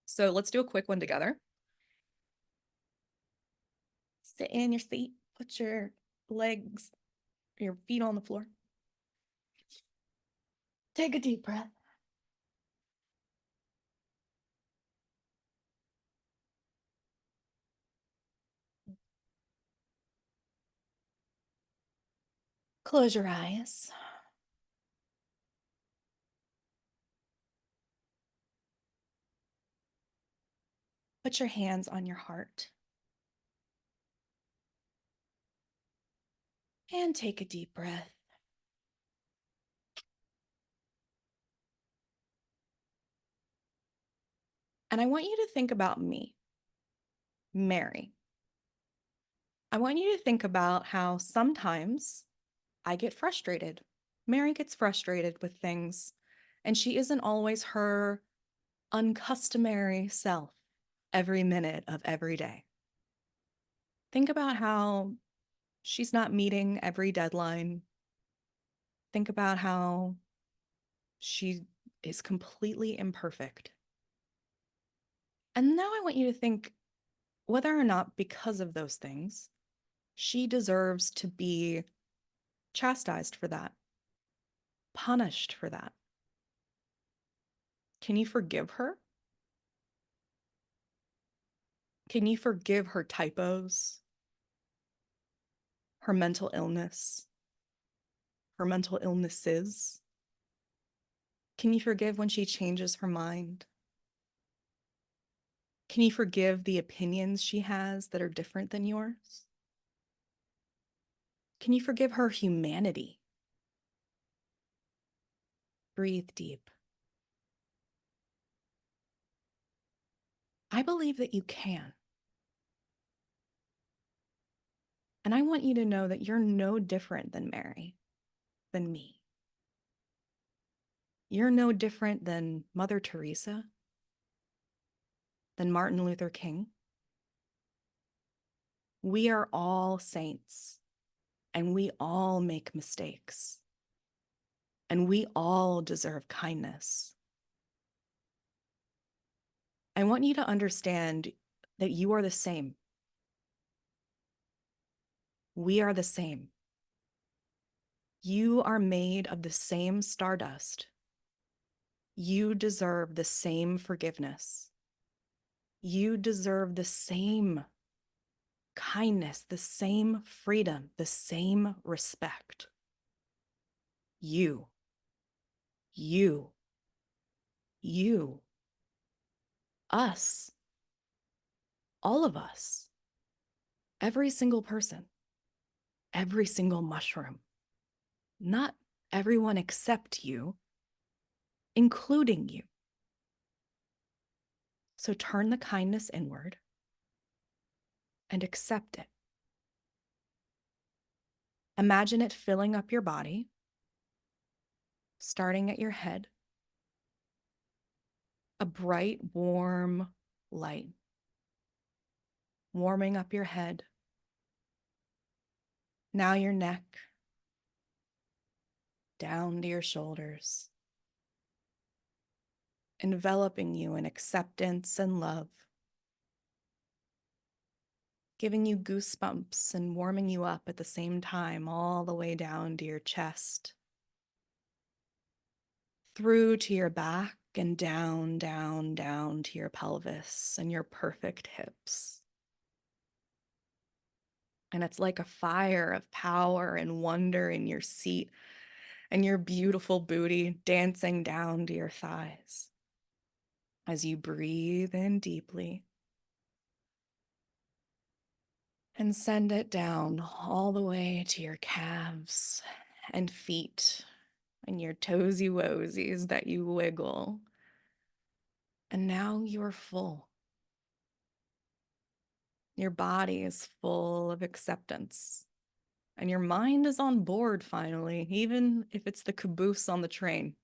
[SPEAKER 1] So, let's do a quick one together. Sit in your seat, put your legs, your feet on the floor. Take a deep breath. Close your eyes. Put your hands on your heart. And take a deep breath. And I want you to think about me, Mary. I want you to think about how sometimes I get frustrated. Mary gets frustrated with things, and she isn't always her uncustomary self every minute of every day. Think about how she's not meeting every deadline. Think about how she is completely imperfect. And now I want you to think whether or not, because of those things, she deserves to be chastised for that, punished for that. Can you forgive her? Can you forgive her typos, her mental illness, her mental illnesses? Can you forgive when she changes her mind? Can you forgive the opinions she has that are different than yours? Can you forgive her humanity? Breathe deep. I believe that you can. And I want you to know that you're no different than Mary, than me. You're no different than Mother Teresa, than Martin Luther King. We are all saints, and we all make mistakes, and we all deserve kindness. I want you to understand that you are the same. We are the same. You are made of the same stardust. You deserve the same forgiveness. You deserve the same kindness, the same freedom, the same respect. You, you, you, us, all of us, every single person, every single mushroom, not everyone except you, including you. So turn the kindness inward and accept it. Imagine it filling up your body, starting at your head, a bright, warm light, warming up your head. Now your neck, down to your shoulders, enveloping you in acceptance and love, giving you goosebumps and warming you up at the same time, all the way down to your chest, through to your back and down, down, down to your pelvis and your perfect hips. And it's like a fire of power and wonder in your seat and your beautiful booty dancing down to your thighs as you breathe in deeply and send it down all the way to your calves and feet and your toesy woesies that you wiggle. And now you're full. Your body is full of acceptance. And your mind is on board finally, even if it's the caboose on the train.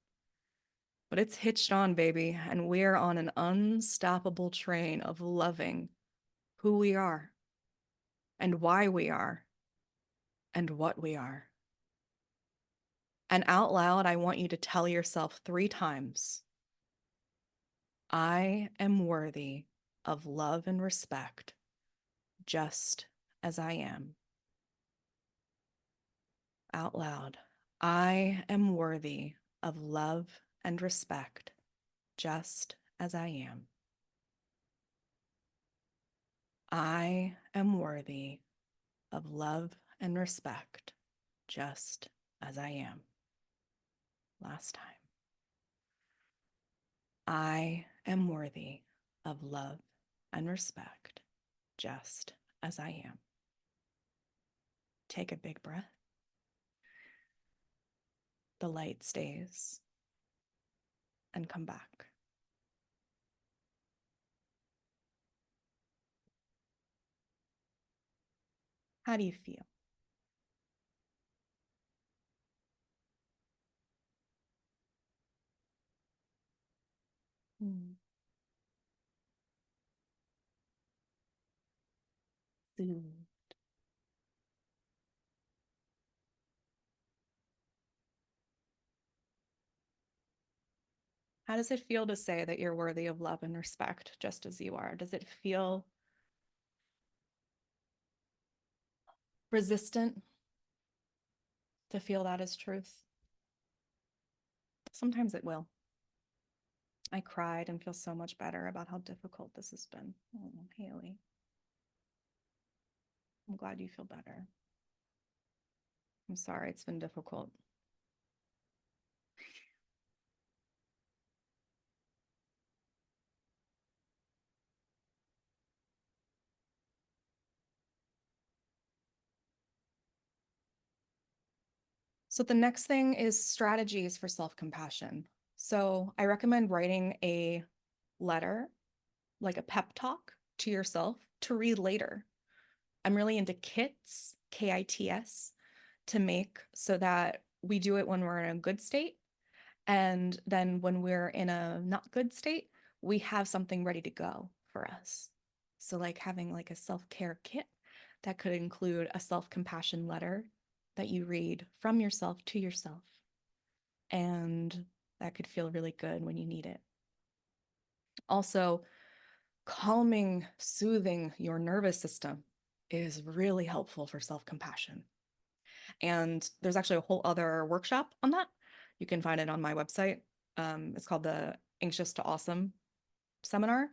[SPEAKER 1] But it's hitched on, baby, and we're on an unstoppable train of loving who we are and why we are and what we are. And out loud, I want you to tell yourself 3 times, I am worthy of love and respect just as I am. Out loud, I am worthy of love and respect just as I am. I am worthy of love and respect just as I am. Last time. I am worthy of love and respect just as I am. Take a big breath. The light stays and come back. How do you feel? Mm. Soothe. How does it feel to say that you're worthy of love and respect just as you are? Does it feel resistant to feel that as truth? Sometimes it will. I cried and feel so much better about how difficult this has been. Oh, Haley, I'm glad you feel better. I'm sorry it's been difficult. So the next thing is strategies for self-compassion. So I recommend writing a letter, like a pep talk to yourself to read later. I'm really into kits, KITS, to make so that we do it when we're in a good state. And then when we're in a not good state, we have something ready to go for us. So, like having like a self-care kit that could include a self-compassion letter that you read from yourself to yourself. And that could feel really good when you need it. Also, calming, soothing your nervous system is really helpful for self-compassion. And there's actually a whole other workshop on that. You can find it on my website. It's called the Anxious to Awesome seminar.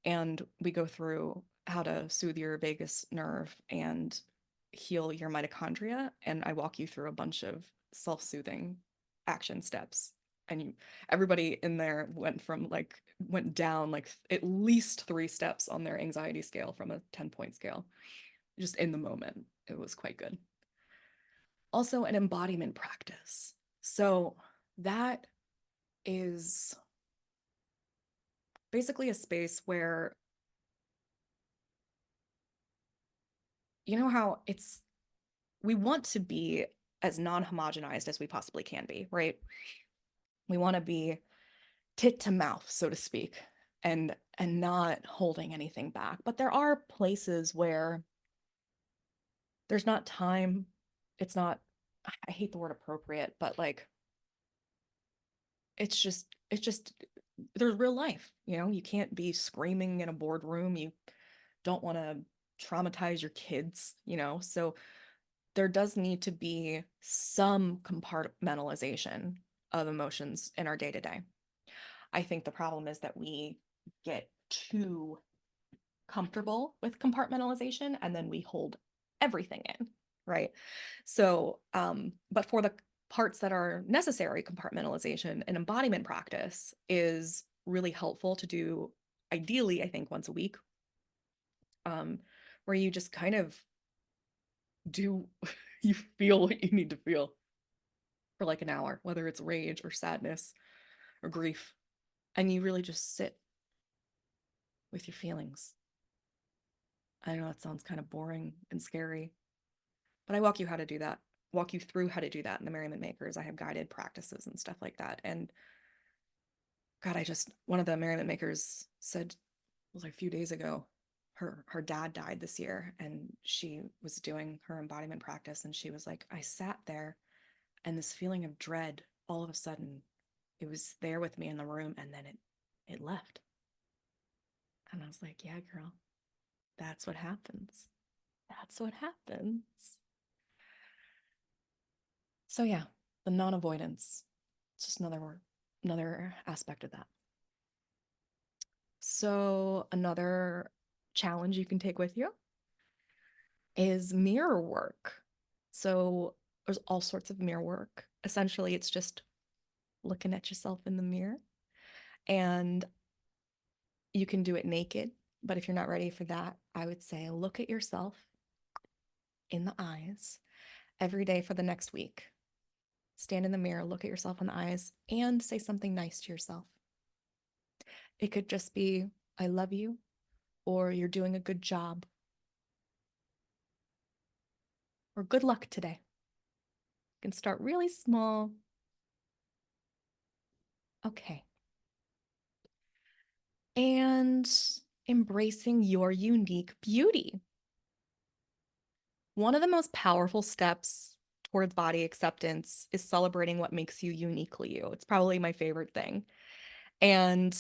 [SPEAKER 1] And we go through how to soothe your vagus nerve and heal your mitochondria. And I walk you through a bunch of self-soothing action steps. And everybody in there went down like at least 3 steps on their anxiety scale from a 10-point scale, just in the moment. It was quite good. Also, an embodiment practice. So that is basically a space where, you know, how we want to be as non-homogenized as we possibly can be, right? We want to be tit to mouth, so to speak, and not holding anything back. But there are places where there's not time. It's not, I hate the word appropriate, but like it's just there's real life, you know. You can't be screaming in a boardroom. You don't want to traumatize your kids, you know. So there does need to be some compartmentalization of emotions in our day to day. I think the problem is that we get too comfortable with compartmentalization and then we hold everything in, right? So, but for the parts that are necessary, compartmentalization and embodiment practice is really helpful to do, ideally, I think once a week, where you just kind of do, you feel what you need to feel for like an hour, whether it's rage or sadness or grief, and you really just sit with your feelings. I know that sounds kind of boring and scary, but I walk you through how to do that in the Merriment Makers. I have guided practices and stuff like that. And God, one of the Merriment Makers said, it was like a few days ago, her dad died this year and she was doing her embodiment practice. And she was like, I sat there and this feeling of dread, all of a sudden, it was there with me in the room and then it left. And I was like, yeah, girl, that's what happens. That's what happens. So yeah, the non-avoidance. It's just another aspect of that. So another challenge you can take with you is mirror work. So there's all sorts of mirror work. Essentially, it's just looking at yourself in the mirror, and you can do it naked. But if you're not ready for that, I would say look at yourself in the eyes every day for the next week. Stand in the mirror, look at yourself in the eyes, and say something nice to yourself. It could just be, I love you, or you're doing a good job. or good luck today. You can start really small. Okay. And embracing your unique beauty. One of the most powerful steps towards body acceptance is celebrating what makes you uniquely you. It's probably my favorite thing. And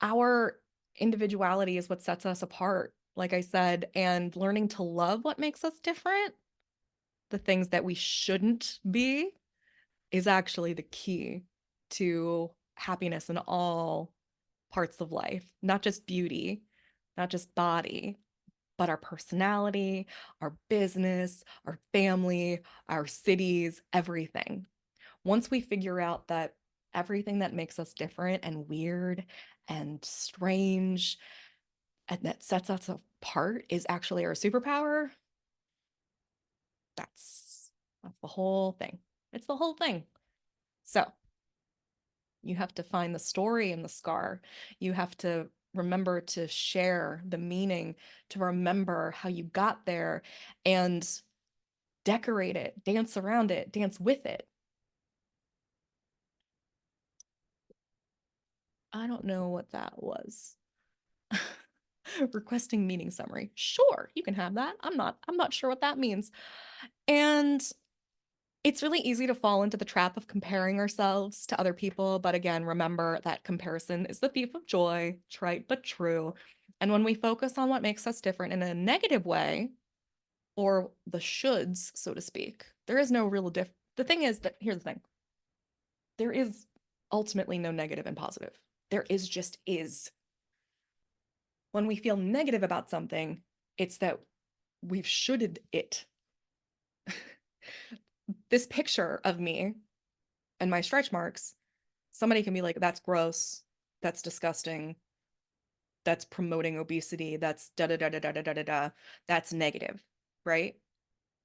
[SPEAKER 1] our individuality is what sets us apart, like I said, and learning to love what makes us different, the things that we shouldn't be, is actually the key to happiness in all parts of life, not just beauty, not just body, but our personality, our business, our family, our cities, everything. Once we figure out that everything that makes us different and weird and strange and that sets us apart is actually our superpower, that's the whole thing. It's the whole thing. So you have to find the story in the scar. You have to remember to share the meaning, to remember how you got there and decorate it, dance around it, dance with it. I don't know what that was. Requesting meaning summary. Sure, you can have that. I'm not sure what that means. And it's really easy to fall into the trap of comparing ourselves to other people, but again, remember that comparison is the thief of joy, trite but true. And when we focus on what makes us different in a negative way, or the shoulds, so to speak, there is no real The thing is that here's the thing. There is ultimately no negative and positive. There is just is. When we feel negative about something, it's that we've shoulded it. This picture of me and my stretch marks, somebody can be like, that's gross, that's disgusting, that's promoting obesity, that's da da da da da da da da, that's negative, right?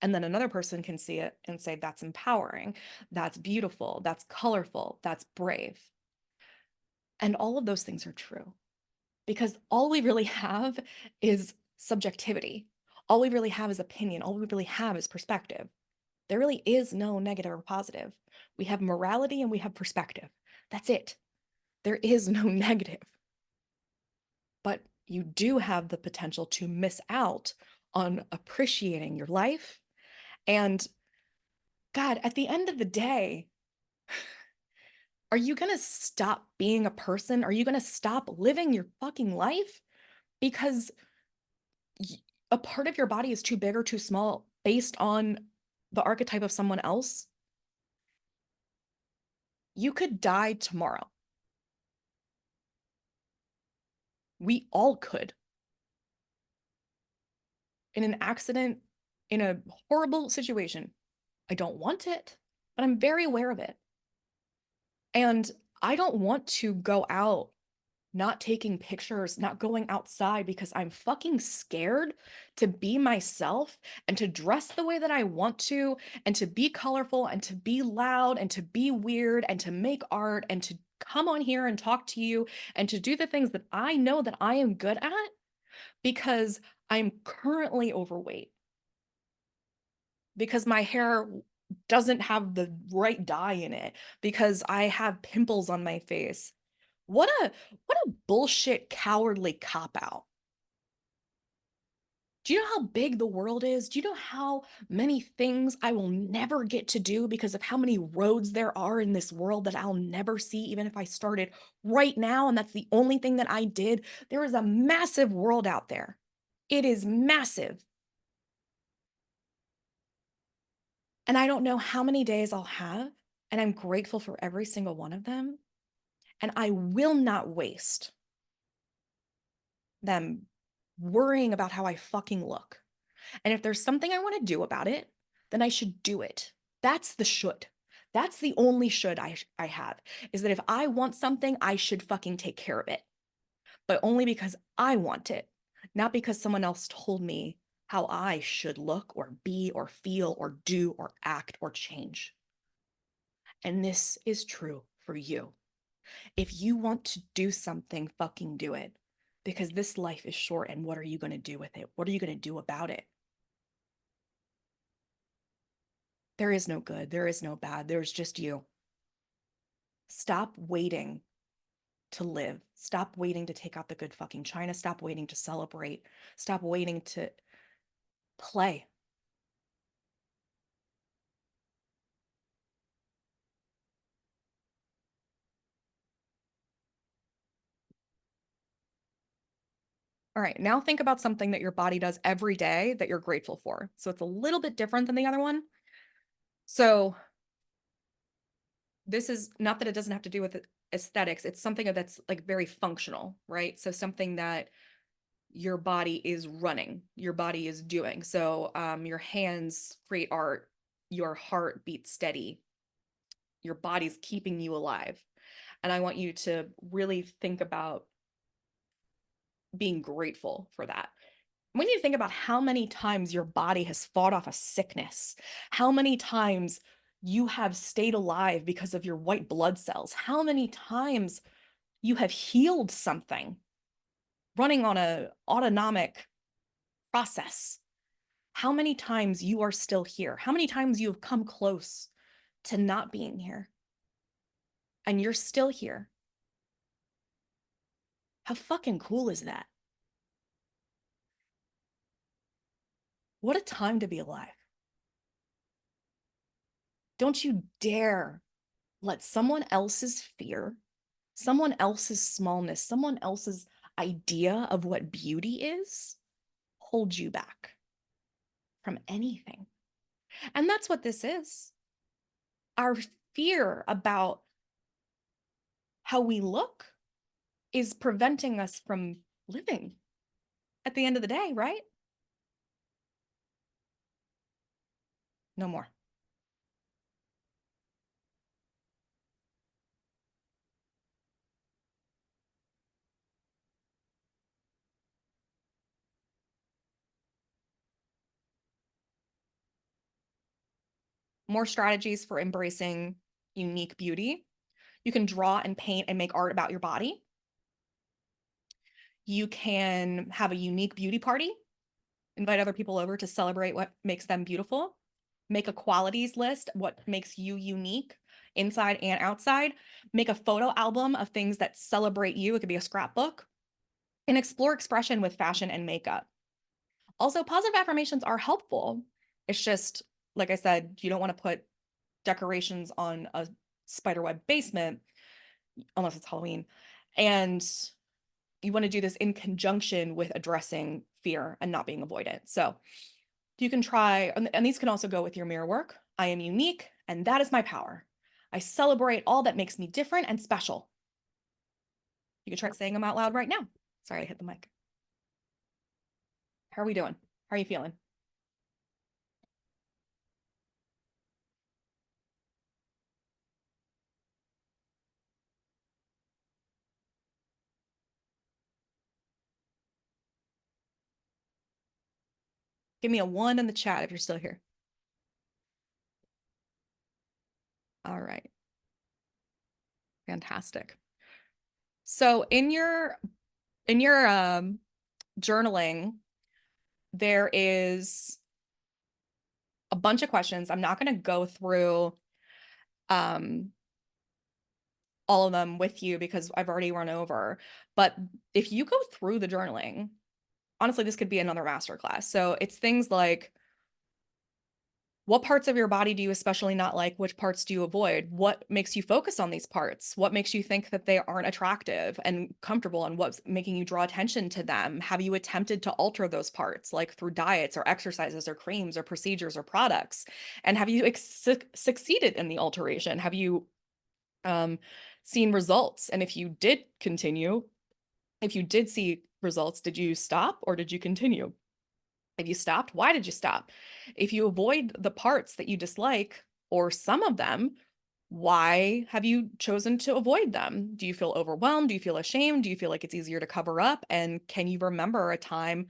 [SPEAKER 1] And then another person can see it and say, that's empowering, that's beautiful, that's colorful, that's brave. And all of those things are true because all we really have is subjectivity. All we really have is opinion. All we really have is perspective. There really is no negative or positive. We have morality and we have perspective. That's it. There is no negative. But you do have the potential to miss out on appreciating your life. And God, at the end of the day, are you going to stop being a person? Are you going to stop living your fucking life because a part of your body is too big or too small based on the archetype of someone else? You could die tomorrow. We all could. In an accident, in a horrible situation. I don't want it, but I'm very aware of it. And I don't want to go out not taking pictures, not going outside because I'm fucking scared to be myself and to dress the way that I want to and to be colorful and to be loud and to be weird and to make art and to come on here and talk to you and to do the things that I know that I am good at because I'm currently overweight, because my hair doesn't have the right dye in it, because I have pimples on my face. What a bullshit cowardly cop out. Do you know how big the world is? Do you know how many things I will never get to do because of how many roads there are in this world that I'll never see, even if I started right now and that's the only thing that I did? There is a massive world out there. It is massive. And I don't know how many days I'll have, and I'm grateful for every single one of them. And I will not waste them worrying about how I fucking look. And if there's something I want to do about it, then I should do it. That's the should. That's the only should I have, is that if I want something, I should fucking take care of it. But only because I want it, not because someone else told me how I should look or be or feel or do or act or change. And this is true for you. If you want to do something, fucking do it. Because this life is short, and what are you going to do with it? What are you going to do about it? There is no good. There is no bad. There's just you. Stop waiting to live. Stop waiting to take out the good fucking china. Stop waiting to celebrate. Stop waiting to play. All right, now think about something that your body does every day that you're grateful for. So it's a little bit different than the other one. So this is not that it doesn't have to do with aesthetics. It's something that's like very functional, right? So something that your body is running, your body is doing. So your hands create art, your heart beats steady, your body's keeping you alive. And I want you to really think about being grateful for that. When you think about how many times your body has fought off a sickness, how many times you have stayed alive because of your white blood cells, how many times you have healed something running on an autonomic process, how many times you are still here, how many times you have come close to not being here, and you're still here. How fucking cool is that? What a time to be alive. Don't you dare let someone else's fear, someone else's smallness, someone else's idea of what beauty is hold you back from anything. And that's what this is. Our fear about how we look is preventing us from living at the end of the day, right? No more. More strategies for embracing unique beauty. You can draw and paint and make art about your body. You can have a unique beauty party, invite other people over to celebrate what makes them beautiful, make a qualities list, what makes you unique inside and outside, make a photo album of things that celebrate you. It could be a scrapbook, and explore expression with fashion and makeup. Also, positive affirmations are helpful. It's just, like I said, you don't want to put decorations on a spiderweb basement unless it's Halloween. And you want to do this in conjunction with addressing fear and not being avoidant. So you can try, and these can also go with your mirror work. I am unique, and that is my power. I celebrate all that makes me different and special. You can try saying them out loud right now. Sorry, I hit the mic. How are we doing? How are you feeling? Give me a 1 in the chat if you're still here. All right. Fantastic. So in your journaling, there is a bunch of questions. I'm not going to go through um, all of them with you because I've already run over. But if you go through the journaling, honestly, this could be another masterclass. So it's things like, what parts of your body do you especially not like? Which parts do you avoid? What makes you focus on these parts? What makes you think that they aren't attractive and comfortable? And what's making you draw attention to them? Have you attempted to alter those parts, like through diets or exercises or creams or procedures or products? And have you succeeded in the alteration? Have you seen results? And if you did continue, if you did see results, did you stop or did you continue? If you stopped, why did you stop? If you avoid the parts that you dislike or some of them, why have you chosen to avoid them? Do you feel overwhelmed? Do you feel ashamed? Do you feel like it's easier to cover up? And can you remember a time?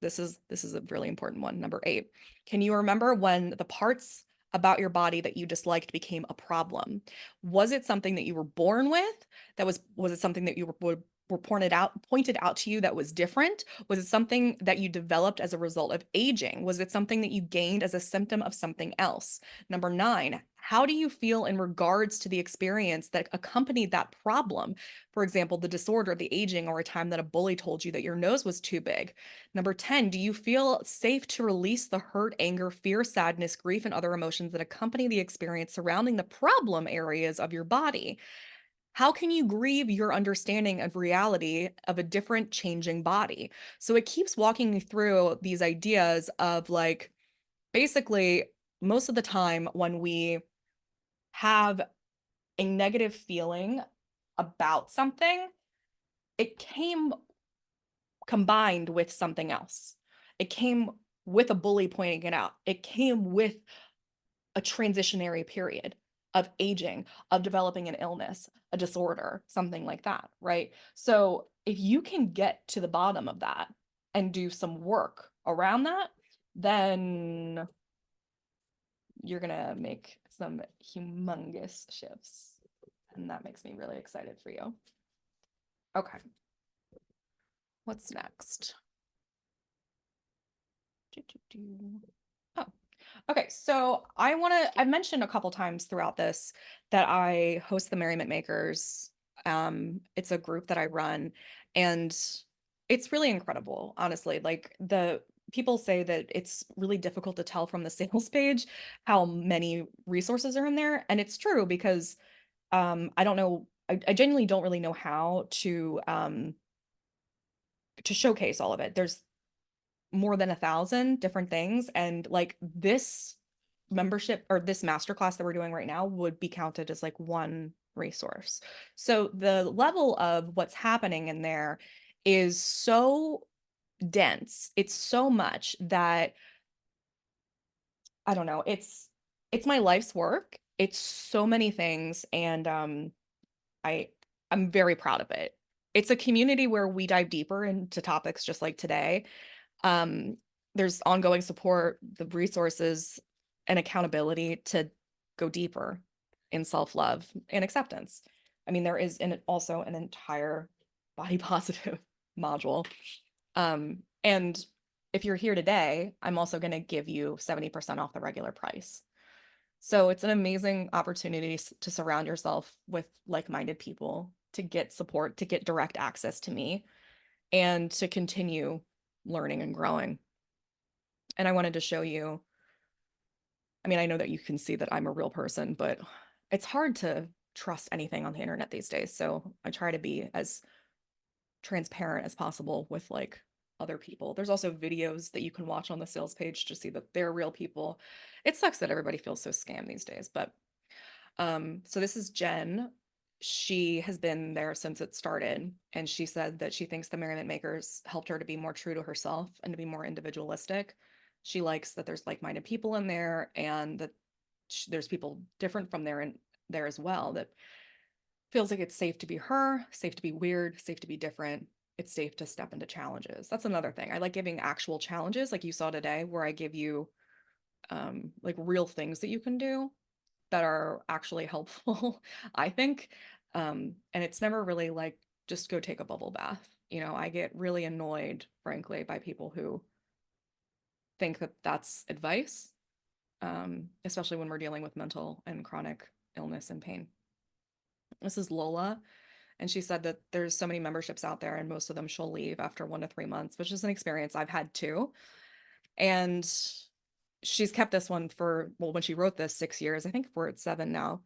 [SPEAKER 1] This is a really important one, number 8. Can you remember when the parts about your body that you disliked became a problem? Was it something that you were born with? Was it something that you were were pointed out to you that was different? Was it something that you developed as a result of aging? Was it something that you gained as a symptom of something else? Number 9, how do you feel in regards to the experience that accompanied that problem? For example, the disorder, the aging, or a time that a bully told you that your nose was too big. Number 10, do you feel safe to release the hurt, anger, fear, sadness, grief, and other emotions that accompany the experience surrounding the problem areas of your body? How can you grieve your understanding of reality of a different changing body? So it keeps walking me through these ideas of like, basically, most of the time when we have a negative feeling about something, it came combined with something else. It came with a bully pointing it out. It came with a transitionary period of aging, of developing an illness, a disorder, something like that, right? So if you can get to the bottom of that and do some work around that, then you're gonna make some humongous shifts. And that makes me really excited for you. Okay, what's next? Oh, okay. So I've mentioned a couple times throughout this that I host the Merriment Makers. It's a group that I run, and it's really incredible, honestly. Like the people say that it's really difficult to tell from the sales page how many resources are in there. And it's true because I don't know, I genuinely don't really know how to showcase all of it. There's more than 1,000 different things. And like this membership or this masterclass that we're doing right now would be counted as like one resource. So the level of what's happening in there is so dense. It's so much that I don't know. It's my life's work. It's so many things, and I I'm very proud of it. It's a community where we dive deeper into topics just like today. Um, there's ongoing support, the resources, and accountability to go deeper in self-love and acceptance. I mean, there is also an entire body positive module. And if you're here today, I'm also going to give you 70% off the regular price. So it's an amazing opportunity to surround yourself with like-minded people, to get support, to get direct access to me, and to continue learning and growing. And I wanted to show you, I mean, I know that you can see that I'm a real person, but it's hard to trust anything on the internet these days. So I try to be as transparent as possible with like other people. There's also videos that you can watch on the sales page to see that they're real people. It sucks that everybody feels so scammed these days, but so this is Jen. She has been there since it started, and she said that she thinks the Merriment Makers helped her to be more true to herself and to be more individualistic. She likes that there's like-minded people in there, and that there's people different from there and there as well. That feels like it's safe to be her, safe to be weird, safe to be different. It's safe to step into challenges. That's another thing. I like giving actual challenges, like you saw today, where I give you like real things that you can do that are actually helpful, I think. And it's never really like just go take a bubble bath. You know, I get really annoyed, frankly, by people who think that that's advice, especially when we're dealing with mental and chronic illness and pain. This is Lola, and she said that there's so many memberships out there, and most of them she'll leave after 1 to 3 months, which is an experience I've had too. And she's kept this one for, well, when she wrote this, 6 years. I think we're at 7 now.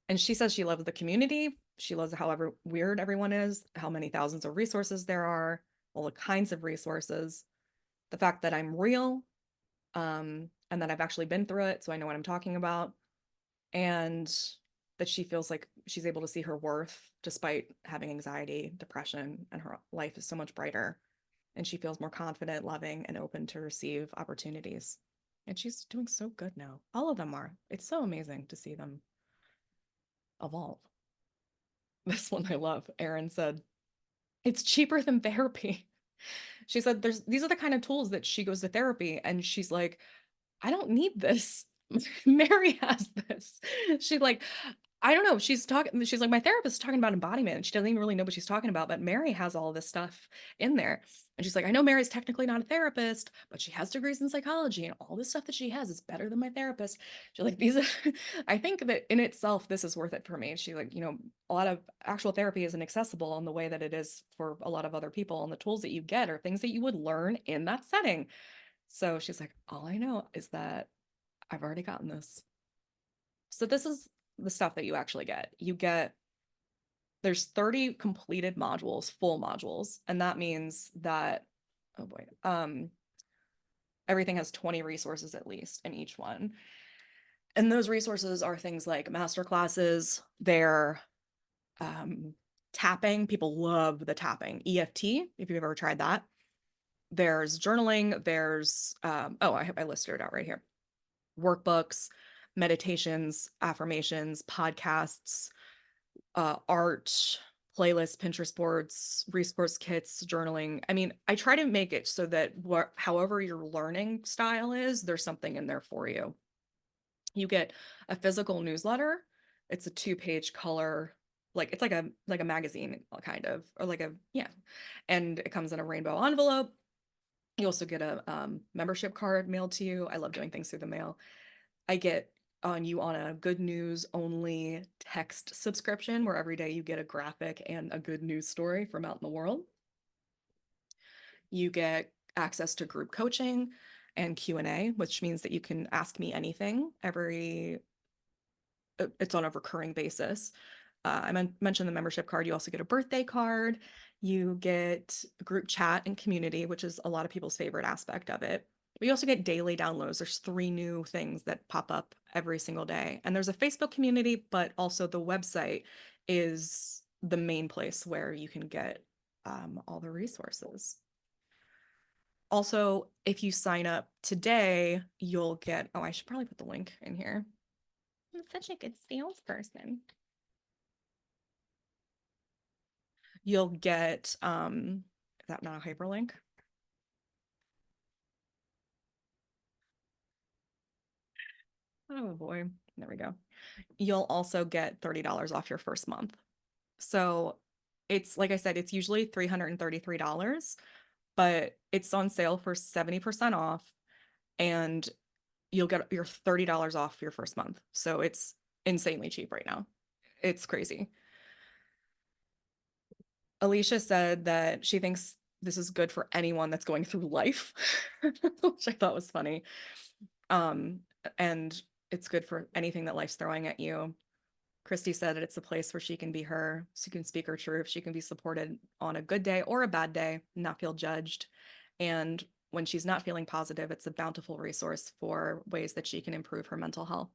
[SPEAKER 1] And she says she loves the community. She loves however weird everyone is, how many thousands of resources there are, all the kinds of resources, the fact that I'm real, and that I've actually been through it, so I know what I'm talking about, and that she feels like she's able to see her worth despite having anxiety, depression, and her life is so much brighter. And she feels more confident, loving, and open to receive opportunities. And she's doing so good now. All of them are. It's so amazing to see them evolve. This one I love. Erin said, it's cheaper than therapy. She said these are the kind of tools that she goes to therapy and she's like, I don't need this. Mary has this. She's like, I don't know. She's like, my therapist is talking about embodiment, and she doesn't even really know what she's talking about. But Mary has all this stuff in there. And she's like, I know Mary's technically not a therapist, but she has degrees in psychology, and all this stuff that she has is better than my therapist. She's like, these, I think that in itself, this is worth it for me. She like, a lot of actual therapy isn't accessible in the way that it is for a lot of other people. And the tools that you get are things that you would learn in that setting. So she's like, all I know is that I've already gotten this. So this is the stuff that you actually get. There's 30 completed modules, full modules, and that means that, oh boy, everything has 20 resources at least in each one. And those resources are things like master classes, they're tapping. People love the tapping. EFT, if you've ever tried that. There's journaling, there's, I listed it out right here. Workbooks, meditations, affirmations, podcasts, art, playlists, Pinterest boards, resource kits, journaling. I mean, I try to make it so that however your learning style is, there's something in there for you. You get a physical newsletter. It's a 2-page color, like it's like a magazine kind of, or like a, yeah. And it comes in a rainbow envelope. You also get a membership card mailed to you. I love doing things through the mail. I get on you on a good news only text subscription where every day you get a graphic and a good news story from out in the world. You get access to group coaching and Q&A, which means that you can ask me anything it's on a recurring basis. I mentioned the membership card. You also get a birthday card. You get group chat and community, which is a lot of people's favorite aspect of it. We also get daily downloads. There's 3 new things that pop up every single day. And there's a Facebook community, but also the website is the main place where you can get all the resources. Also, if you sign up today, you'll get, oh, I should probably put the link in here. I'm such a good salesperson. You'll get, is that not a hyperlink? Oh boy, there we go. You'll also get $30 off your first month. So it's, like I said, it's usually $333, but it's on sale for 70% off, and you'll get your $30 off your first month. So it's insanely cheap right now. It's crazy. Alicia said that she thinks this is good for anyone that's going through life, which I thought was funny. Um, and it's good for anything that life's throwing at you. Christy said that it's a place where she can be her, she can speak her truth, she can be supported on a good day or a bad day, not feel judged. And when she's not feeling positive, it's a bountiful resource for ways that she can improve her mental health.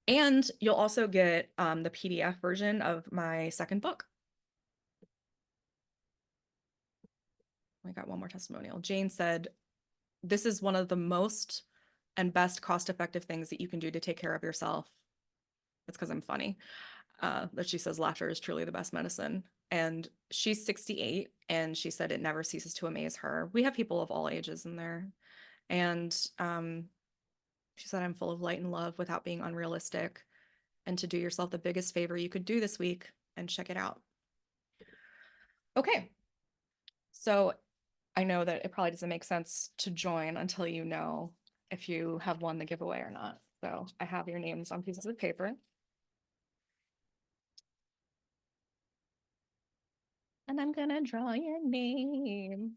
[SPEAKER 1] And you'll also get the PDF version of my second book. I got one more testimonial. Jane said, this is one of the most and best cost-effective things that you can do to take care of yourself. It's because I'm funny. That she says laughter is truly the best medicine. And she's 68, and she said it never ceases to amaze her. We have people of all ages in there. And she said, I'm full of light and love without being unrealistic. And to do yourself the biggest favor you could do this week and check it out. Okay. So I know that it probably doesn't make sense to join until you know if you have won the giveaway or not. So I have your names on pieces of paper. And I'm gonna draw your name.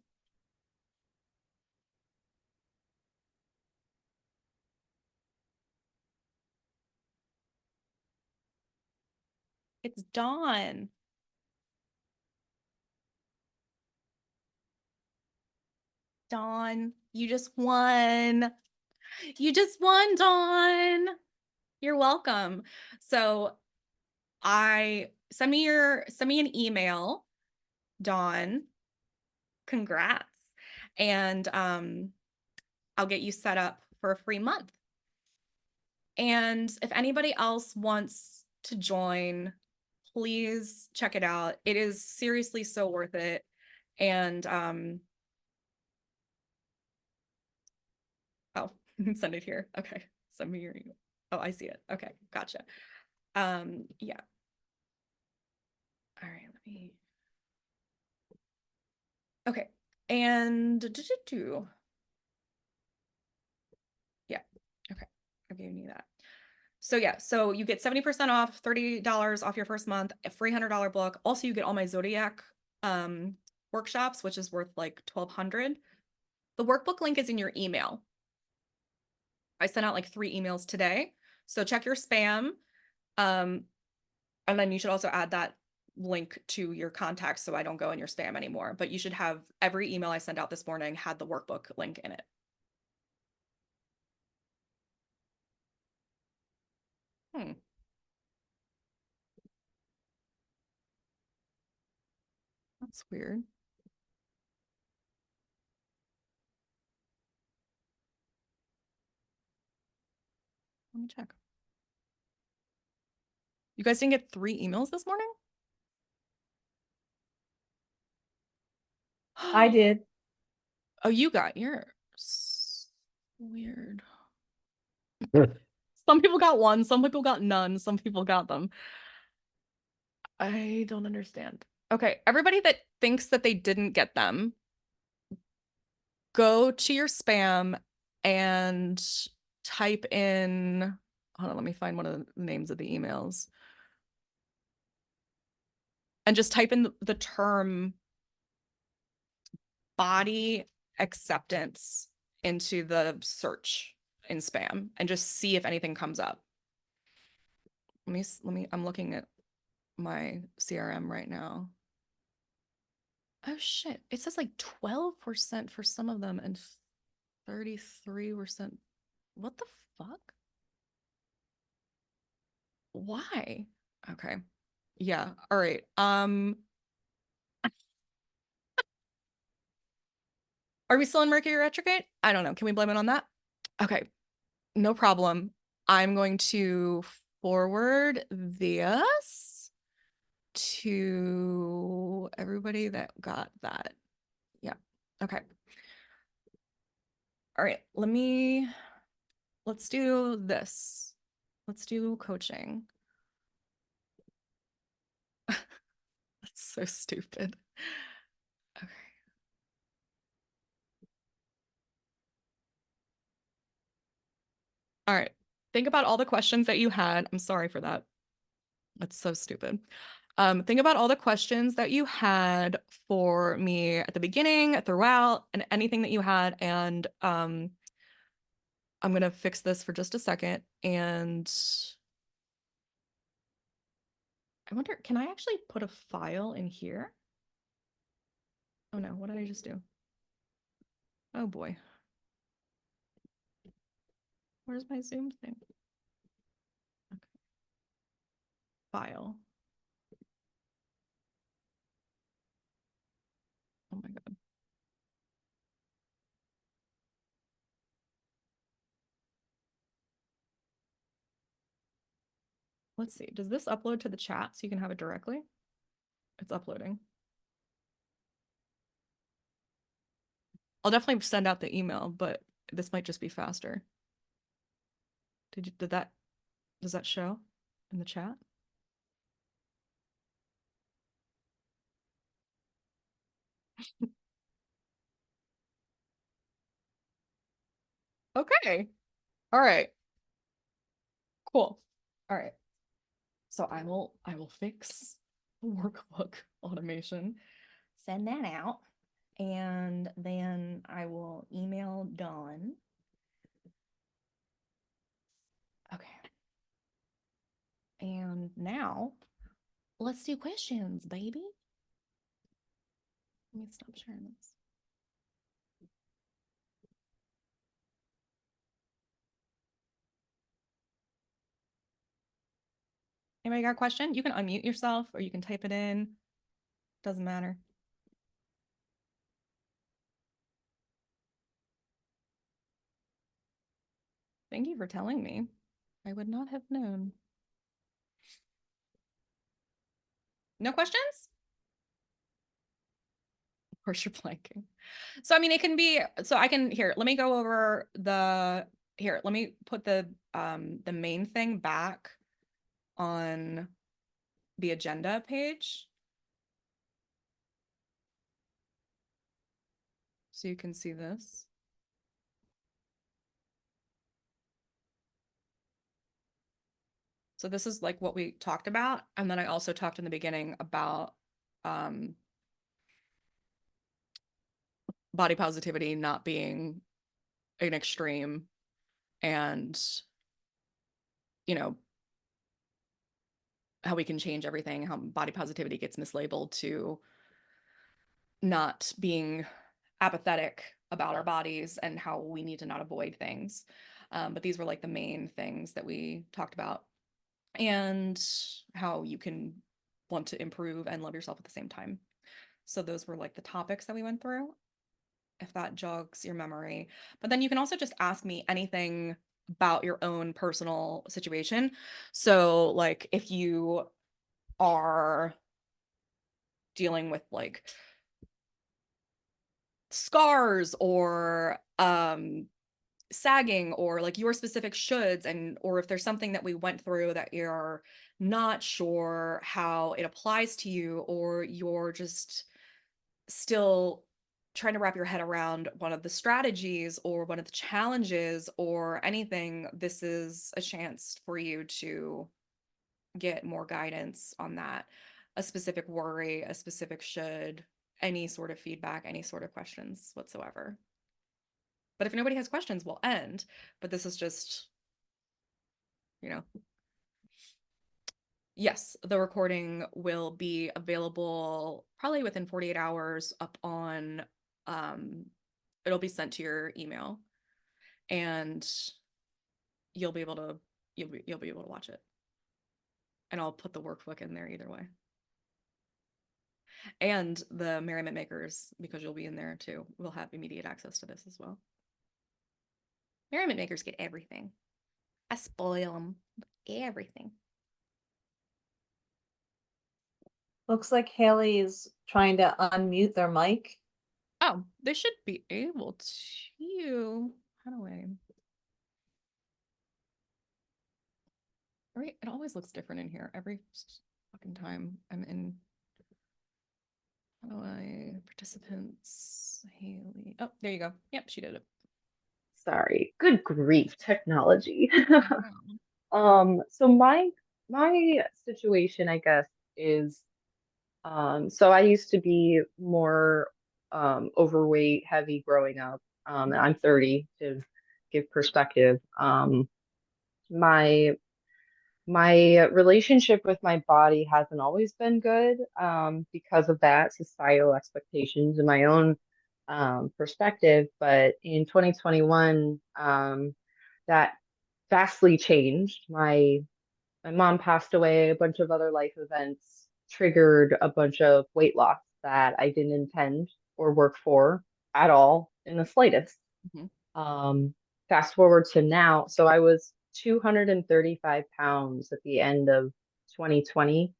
[SPEAKER 1] It's Dawn. Dawn, you just won. You just won, Dawn. You're welcome. So I send me an email, Dawn. Congrats. And I'll get you set up for a free month. And if anybody else wants to join, please check it out. It is seriously so worth it. And oh, send it here. Okay, send me your email. Oh, I see it. Okay, gotcha. Yeah. All right, let me. Okay, and yeah. Okay, I've given you that. So yeah, so you get 70% off, $30 off your first month, a free $100 book. Also, you get all my Zodiac workshops, which is worth like 1,200. The workbook link is in your email. I sent out like 3 emails today. So check your spam. Um, and then you should also add that link to your contacts so I don't go in your spam anymore. But you should have every email I sent out this morning had the workbook link in it. Hmm, that's weird. Let me check. You guys didn't get 3 emails this morning?
[SPEAKER 2] I did.
[SPEAKER 1] Oh, you got yours. Weird. Some people got one, some people got none, some people got them. I don't understand. Okay, everybody that thinks that they didn't get them, go to your spam and type in, hold on, let me find one of the names of the emails. And just type in the term body acceptance into the search in spam and just see if anything comes up. I'm looking at my CRM right now. Oh shit. It says like 12% for some of them and 33%. What the fuck? Why? Okay. Yeah. All right. Are we still in Mercury retrograde? I don't know. Can we blame it on that? Okay. No problem. I'm going to forward this to everybody that got that. Yeah. Okay. All right. Let's do this. Let's do coaching. That's so stupid. Okay. All right. Think about all the questions that you had. I'm sorry for that. That's so stupid. Think about all the questions that you had for me at the beginning, throughout, and anything that you had. And I'm gonna fix this for just a second. And I wonder, can I actually put a file in here? Oh no, what did I just do? Oh boy. Where's my Zoom thing? Okay. File. Oh my God. Let's see. Does this upload to the chat so you can have it directly? It's uploading. I'll definitely send out the email, but this might just be faster. Does that show in the chat? Okay. All right. Cool. All right. So I will fix the workbook automation, send that out, and then I will email Dawn. Okay. And now let's do questions, baby. Let me stop sharing this. Anybody got a question? You can unmute yourself or you can type it in. Doesn't matter. Thank you for telling me. I would not have known. No questions? Of course you're blanking. So I mean, it can be, so I can, here, let me go over the here, let me put the main thing back on the agenda page so you can see this. So this is like what we talked about. And then I also talked in the beginning about body positivity not being an extreme, and, you know, how we can change everything, how body positivity gets mislabeled to not being apathetic about our bodies and how we need to not avoid things. But these were like the main things that we talked about, and how you can want to improve and love yourself at the same time. So those were like the topics that we went through, if that jogs your memory. But then you can also just ask me anything about your own personal situation. So like if you are dealing with like scars or sagging, or like your specific shoulds, and or if there's something that we went through that you're not sure how it applies to you, or you're just still trying to wrap your head around one of the strategies or one of the challenges or anything, this is a chance for you to get more guidance on that. A specific worry, a specific should, any sort of feedback, any sort of questions whatsoever. But if nobody has questions, we'll end. But this is just, you know, yes, the recording will be available probably within 48 hours up on, it'll be sent to your email, and you'll be able to, you'll be able to watch it. And I'll put the workbook in there either way. And the merriment makers, because you'll be in there too, will have immediate access to this as well. Merriment makers get everything. I spoil them. Everything.
[SPEAKER 2] Looks like Haley's trying to unmute their mic.
[SPEAKER 1] Oh, they should be able to. How do I? Right, it always looks different in here every fucking time I'm in. How do I? Participants, Haley. Oh, there you go. Yep, she did it.
[SPEAKER 3] Sorry. Good grief, technology.
[SPEAKER 1] Wow.
[SPEAKER 3] So my situation, I guess, is so I used to be more overweight, heavy growing up. And I'm 30 to give perspective. My my relationship with my body hasn't always been good because of that, societal expectations and my own perspective. But in 2021, that vastly changed. My mom passed away, a bunch of other life events triggered a bunch of weight loss that I didn't intend or work for at all in the slightest.
[SPEAKER 1] Mhm.
[SPEAKER 3] Um, Fast forward to now. So I was 235 pounds at the end of 2020.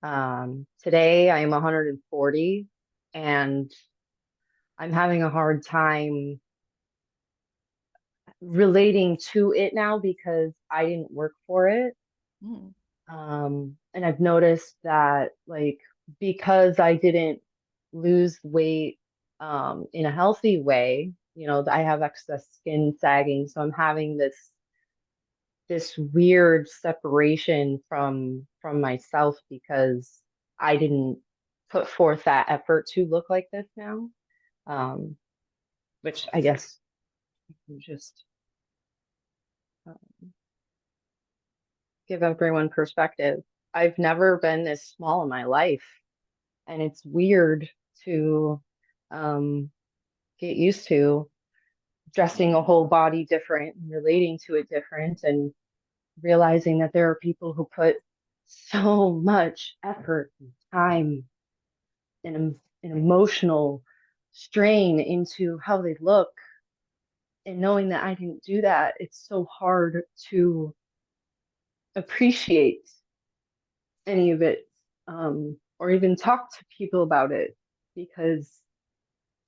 [SPEAKER 3] Today I am 140, and I'm having a hard time relating to it now because I didn't work for it.
[SPEAKER 1] Mm.
[SPEAKER 3] And I've noticed that, like, because I didn't lose weight in a healthy way, I have excess skin sagging, so I'm having this weird separation from myself because I didn't put forth that effort to look like this now. Um, which I guess just give everyone perspective. I've never been this small in my life, and it's weird to get used to dressing a whole body different and relating to it different, and realizing that there are people who put so much effort and time and emotional strain into how they look. And knowing that I didn't do that, it's so hard to appreciate any of it, or even talk to people about it, because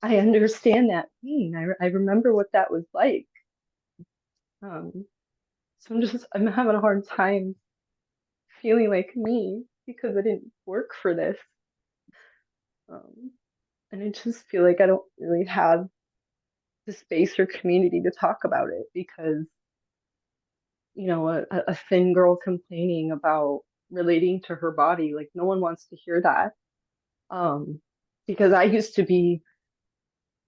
[SPEAKER 3] I understand that pain. I remember what that was like. So I'm having a hard time feeling like me because I didn't work for this. Um, and I just feel like I don't really have the space or community to talk about it because, a thin girl complaining about relating to her body, like no one wants to hear that. Um, because I used to be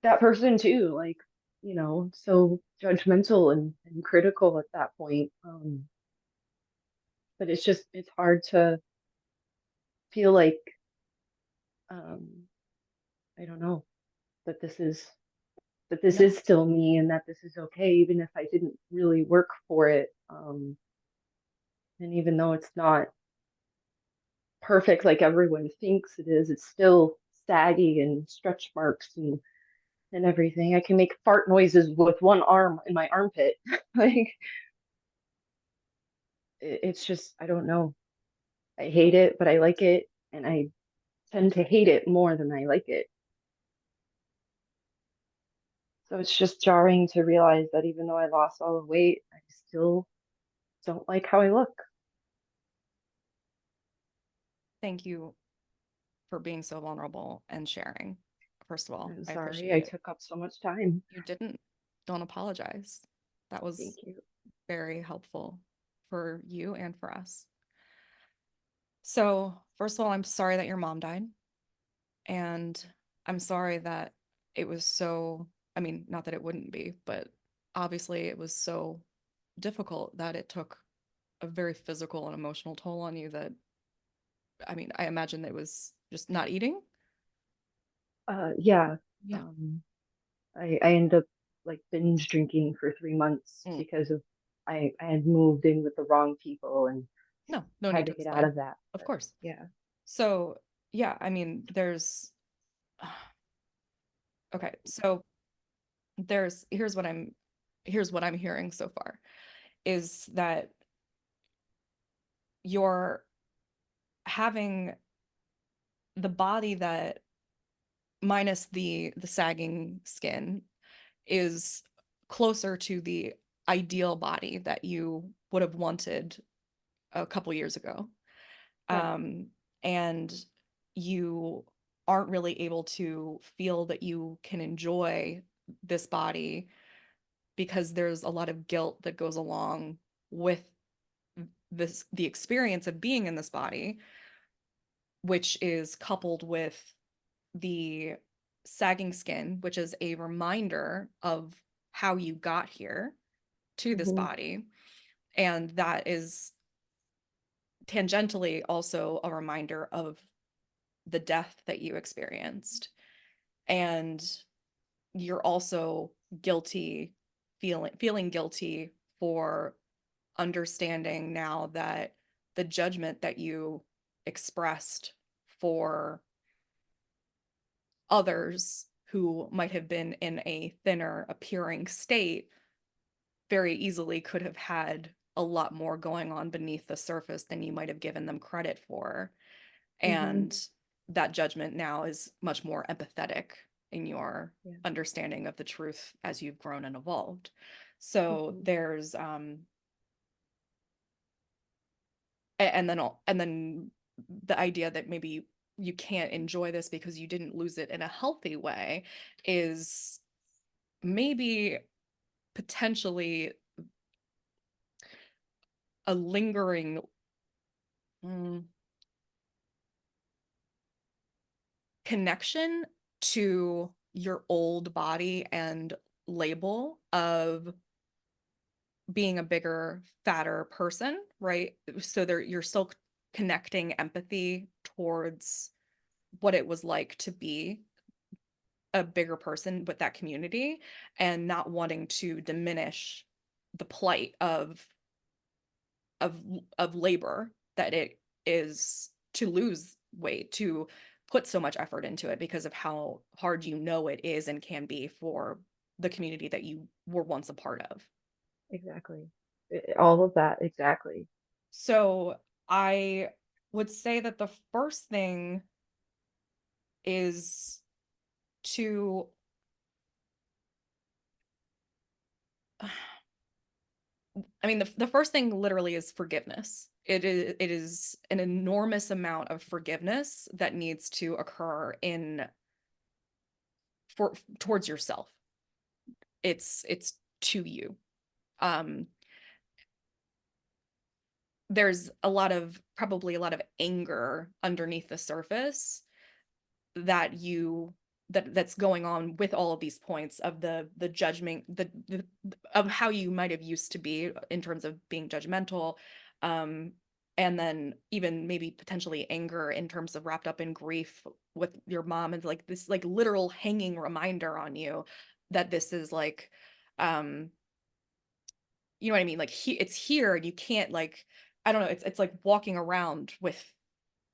[SPEAKER 3] that person too, like, so judgmental and critical at that point. But it's hard to feel like, um, I don't know, that this
[SPEAKER 1] No,
[SPEAKER 3] is still me and that this is okay, even if I didn't really work for it. And even though it's not perfect like everyone thinks it is, it's still saggy and stretch marks and everything. I can make fart noises with one arm in my armpit. Like it's just, I don't know. I hate it, but I like it, and I tend to hate it more than I like it. So it's just jarring to realize that even though I lost all the weight, I still don't like how I look.
[SPEAKER 1] thank you for being so vulnerable and sharing. First of all,
[SPEAKER 3] I'm
[SPEAKER 1] I
[SPEAKER 3] sorry
[SPEAKER 1] appreciate
[SPEAKER 3] I
[SPEAKER 1] it.
[SPEAKER 3] took up so much time.
[SPEAKER 1] You didn't. Don't apologize. That was
[SPEAKER 3] Thank you.
[SPEAKER 1] very helpful for you and for us. So, first of all, I'm sorry that your mom died. And I'm sorry that it was so, I mean, not that it wouldn't be, but obviously it was so difficult that it took a very physical and emotional toll on you that, I mean, I imagine that it was just not eating.
[SPEAKER 3] Yeah.
[SPEAKER 1] Yeah.
[SPEAKER 3] Um, I ended up like binge drinking for 3 months
[SPEAKER 1] Mm.
[SPEAKER 3] because of I had moved in with the wrong people and
[SPEAKER 1] No, no
[SPEAKER 3] had
[SPEAKER 1] need
[SPEAKER 3] to
[SPEAKER 1] to
[SPEAKER 3] get out
[SPEAKER 1] explain.
[SPEAKER 3] of that.
[SPEAKER 1] Of
[SPEAKER 3] But
[SPEAKER 1] course.
[SPEAKER 3] yeah.
[SPEAKER 1] So, yeah, I mean, okay, so here's what I'm hearing so far is that you're having the body that minus the sagging skin is closer to the ideal body that you would have wanted a couple years ago.
[SPEAKER 3] Right.
[SPEAKER 1] Um, and you aren't really able to feel that you can enjoy this body because there's a lot of guilt that goes along with the experience of being in this body, which is coupled with the sagging skin, which is a reminder of how you got here to this
[SPEAKER 3] Hmm.
[SPEAKER 1] body. And that is tangentially also a reminder of the death that you experienced. And you're also guilty, feeling guilty for understanding now that the judgment that you expressed for others who might have been in a thinner appearing state very easily could have had a lot more going on beneath the surface than you might have given them credit for.
[SPEAKER 3] Hmm.
[SPEAKER 1] And that judgment now is much more empathetic in your
[SPEAKER 3] Yeah.
[SPEAKER 1] understanding of the truth as you've grown and evolved. So
[SPEAKER 3] Hmm.
[SPEAKER 1] there's and then the idea that maybe you can't enjoy this because you didn't lose it in a healthy way is maybe potentially a lingering mm, connection to your old body and label of being a bigger, fatter person, right? So there you're still connecting empathy towards what it was like to be a bigger person with that community and not wanting to diminish the plight of of labor that it is to lose weight, to put so much effort into it because of how hard you know it is and can be for the community that you were once a part of.
[SPEAKER 3] Exactly. All of that. Exactly.
[SPEAKER 1] So I would say that the first thing is to I mean, the first thing literally is forgiveness. It is an enormous amount of forgiveness that needs to occur in for towards yourself. It's to you. Um, there's probably a lot of anger underneath the surface that that's going on with all of these points of the judgment, of how you might have used to be in terms of being judgmental, um and then even maybe potentially anger in terms of wrapped up in grief with your mom, and like this like literal hanging reminder on you that this is like, um you know what I mean, like it's here and you can't, like, I don't know, it's like walking around with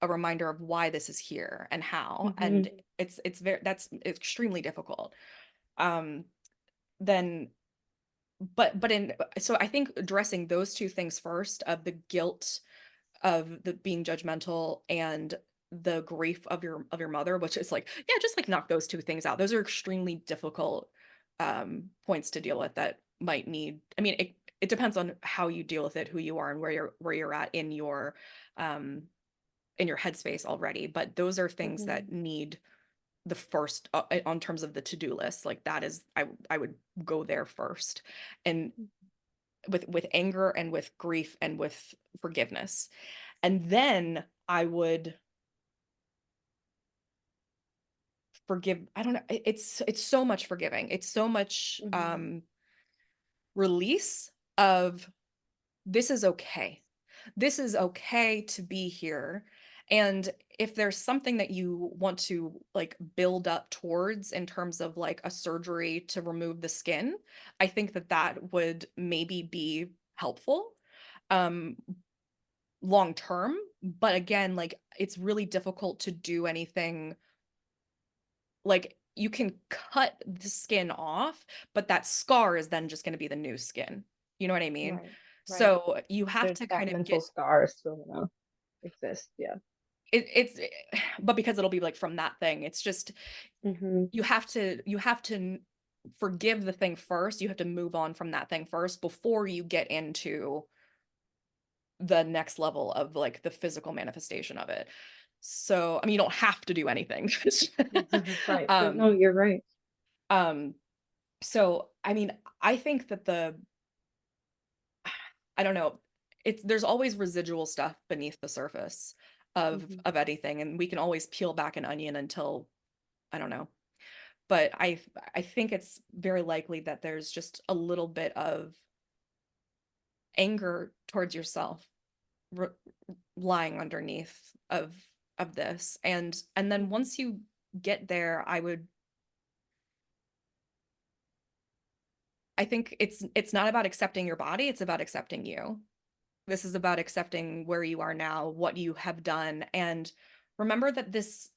[SPEAKER 1] a reminder of why this is here and how, and
[SPEAKER 3] Hmm.
[SPEAKER 1] it's very, that's extremely difficult. um then but in so I think addressing those two things first, of the guilt of the being judgmental and the grief of your mother, which is like, yeah, just like knock those two things out. Those are extremely difficult points to deal with that might need, I mean, it depends on how you deal with it, who you are, and where you're at um in your headspace already, but those are things
[SPEAKER 3] Hmm.
[SPEAKER 1] that need the first, on terms of the to-do list, like that is, I would go there first, and with anger and with grief and with forgiveness, and then I would forgive. I don't know, it's so much forgiving, it's so much
[SPEAKER 3] Hmm.
[SPEAKER 1] release of, this is okay. This is okay to be here. And if there's something that you want to like build up towards in terms of like a surgery to remove the skin, I think that that would maybe be helpful um long term. But again, like it's really difficult to do anything, like you can cut the skin off, but that scar is then just going to be the new skin. You know what I mean?
[SPEAKER 3] Right. Right.
[SPEAKER 1] So you have
[SPEAKER 3] There's
[SPEAKER 1] to
[SPEAKER 3] that
[SPEAKER 1] kind of
[SPEAKER 3] mental
[SPEAKER 1] get
[SPEAKER 3] scar still gonna exist. Yeah.
[SPEAKER 1] it's but because it'll be like from that thing, it's just,
[SPEAKER 3] Hmm.
[SPEAKER 1] you have to forgive the thing first. You have to move on from that thing first before you get into the next level of like the physical manifestation of it. So, I mean, you don't have to do anything.
[SPEAKER 3] Right. But
[SPEAKER 1] um
[SPEAKER 3] no, you're right.
[SPEAKER 1] um so I mean, I think that I don't know, it's there's always residual stuff beneath the surface
[SPEAKER 3] Hmm.
[SPEAKER 1] of anything, and we can always peel back an onion until, I don't know. But I think it's very likely that there's just a little bit of anger towards yourself r lying underneath of this, and then
[SPEAKER 3] Hmm.
[SPEAKER 1] once you get there, I think it's not about accepting your body, it's about accepting you. This is about accepting where you are now, what you have done, and remember that this,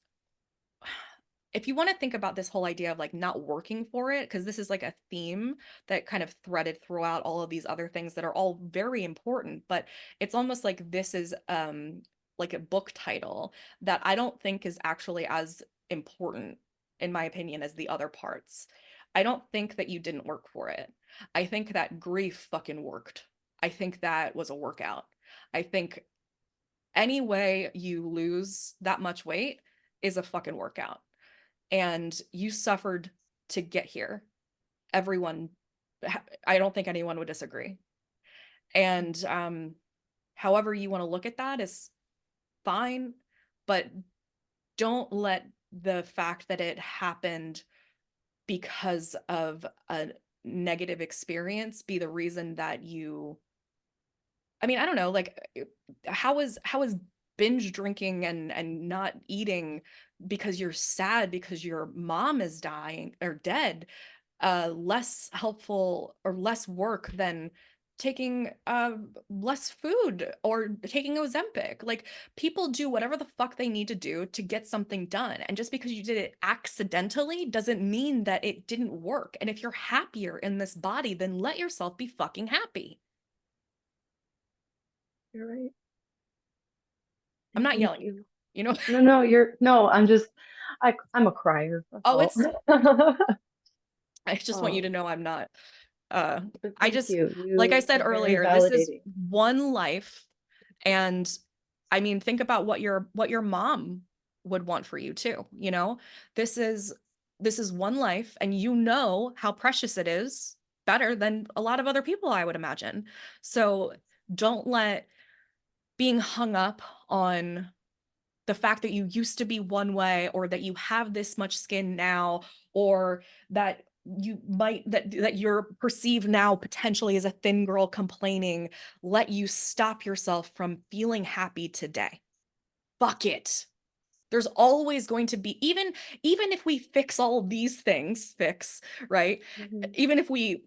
[SPEAKER 1] if you want to think about this whole idea of like not working for it, because this is like a theme that kind of threaded throughout all of these other things that are all very important, but it's almost like this is like a book title that I don't think is actually as important, in my opinion, as the other parts. I don't think that you didn't work for it. I think that grief fucking worked. I think that was a workout. I think any way you lose that much weight is a fucking workout, and you suffered to get here. Everyone, I don't think anyone would disagree. And however you want to look at that is fine, but don't let the fact that it happened because of a negative experience be the reason that you, I mean, I don't know, like how is binge drinking and not eating because you're sad because your mom is dying or dead less helpful or less work than taking less food or taking Ozempic? Like, people do whatever the fuck they need to do to get something done, and just because you did it accidentally doesn't mean that it didn't work. And if you're happier in this body, then let yourself be fucking happy.
[SPEAKER 3] You're right.
[SPEAKER 1] I'm
[SPEAKER 3] And
[SPEAKER 1] not
[SPEAKER 3] thank
[SPEAKER 1] yelling at
[SPEAKER 3] you.
[SPEAKER 1] you, you know.
[SPEAKER 3] No, no, you're no, I'm just I'm a crier, that's
[SPEAKER 1] Oh,
[SPEAKER 3] all.
[SPEAKER 1] it's, I just want you to
[SPEAKER 3] Um,
[SPEAKER 1] know I'm not.
[SPEAKER 3] But
[SPEAKER 1] I
[SPEAKER 3] thank
[SPEAKER 1] just,
[SPEAKER 3] you.
[SPEAKER 1] like I
[SPEAKER 3] You
[SPEAKER 1] said
[SPEAKER 3] are very
[SPEAKER 1] earlier, this is
[SPEAKER 3] validating.
[SPEAKER 1] one life. And I mean, think about what your mom would want for you too, you know? This is one life, and you know how precious it is better than a lot of other people, I would imagine. So don't let being hung up on the fact that you used to be one way, or that you have this much skin now, or that that you're perceived now potentially as a thin girl complaining, let you stop yourself from feeling happy today. Fuck it. There's always going to be, even if we fix all these things, right?
[SPEAKER 3] Mhm.
[SPEAKER 1] Even if we